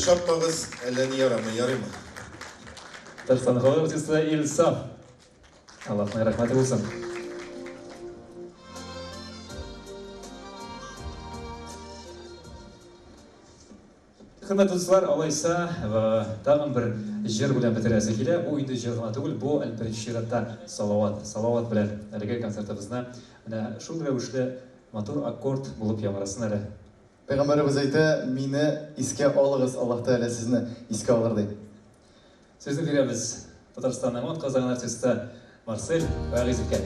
Şartmağız elini yarayma. Tarsanıqlar артисты Илсам. Аллахның рахматы булсын. Хөрмәтле дуслар, алайса тагын бер җыр белән бетерәсе килә. Бу инде җыр гына түгел, бу беренче чиратта салават. Салават белән әлеге концертыбызны менә шул рәвешле матур аккорд булып яңгырасын әле. Пәйгамбәребез әйтә, мине искә алыгыз, Аллаһ Тәгалә сезне искә алыр ди. Сезне бирәбез Татарстанның атказанган артисты Марсель Вәгизовка.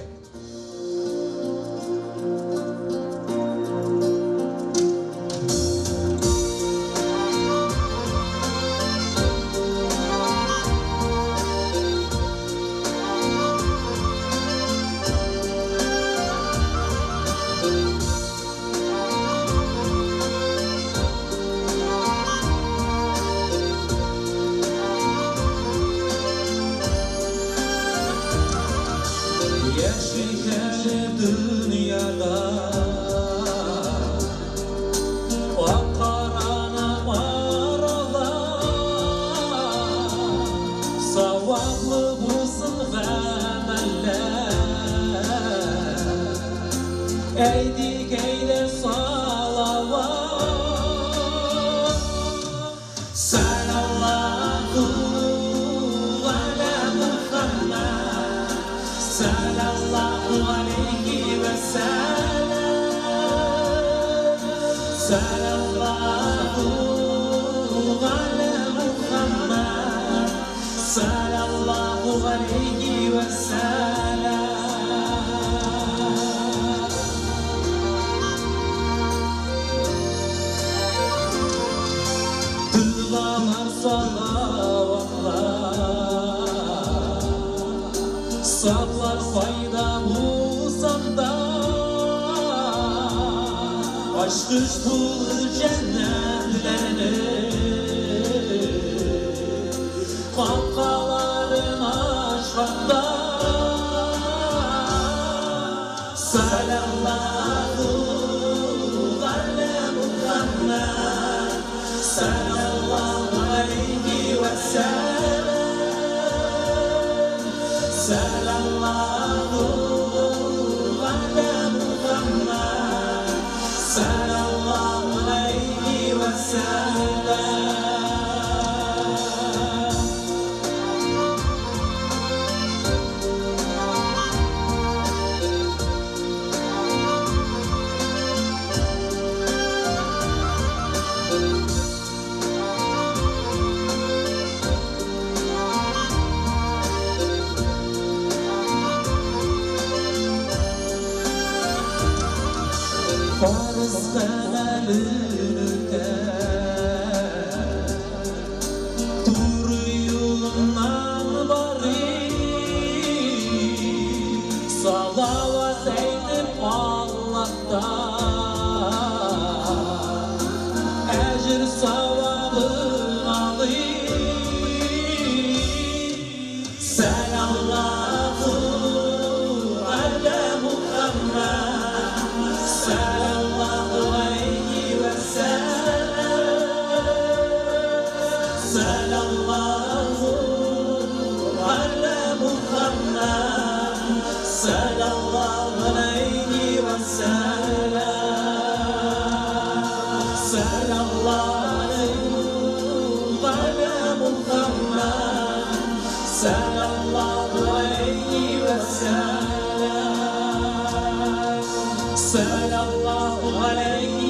Saklar fayda bulsanda Aşkış bulur cennetlerini Kapkaların aşkında Sallallahu ala Muhammed Sallallahu aleyhi ve sellem Sallallahu ala Muhammed Sallallahu aleyhi ve sellem Farzdan ölümde Dur yolundan bari Salavat eytip Allah'tan Ecr savabın alayım Sallallahu ala Muhammed Sallallahu aleyhi ve sellem Sallallahu ala Muhammed Sallallahu aleyhi ve sellem Sallallahu ala Muhammed Sallallahu aleyhi ve sellem Sallallahu aleyhi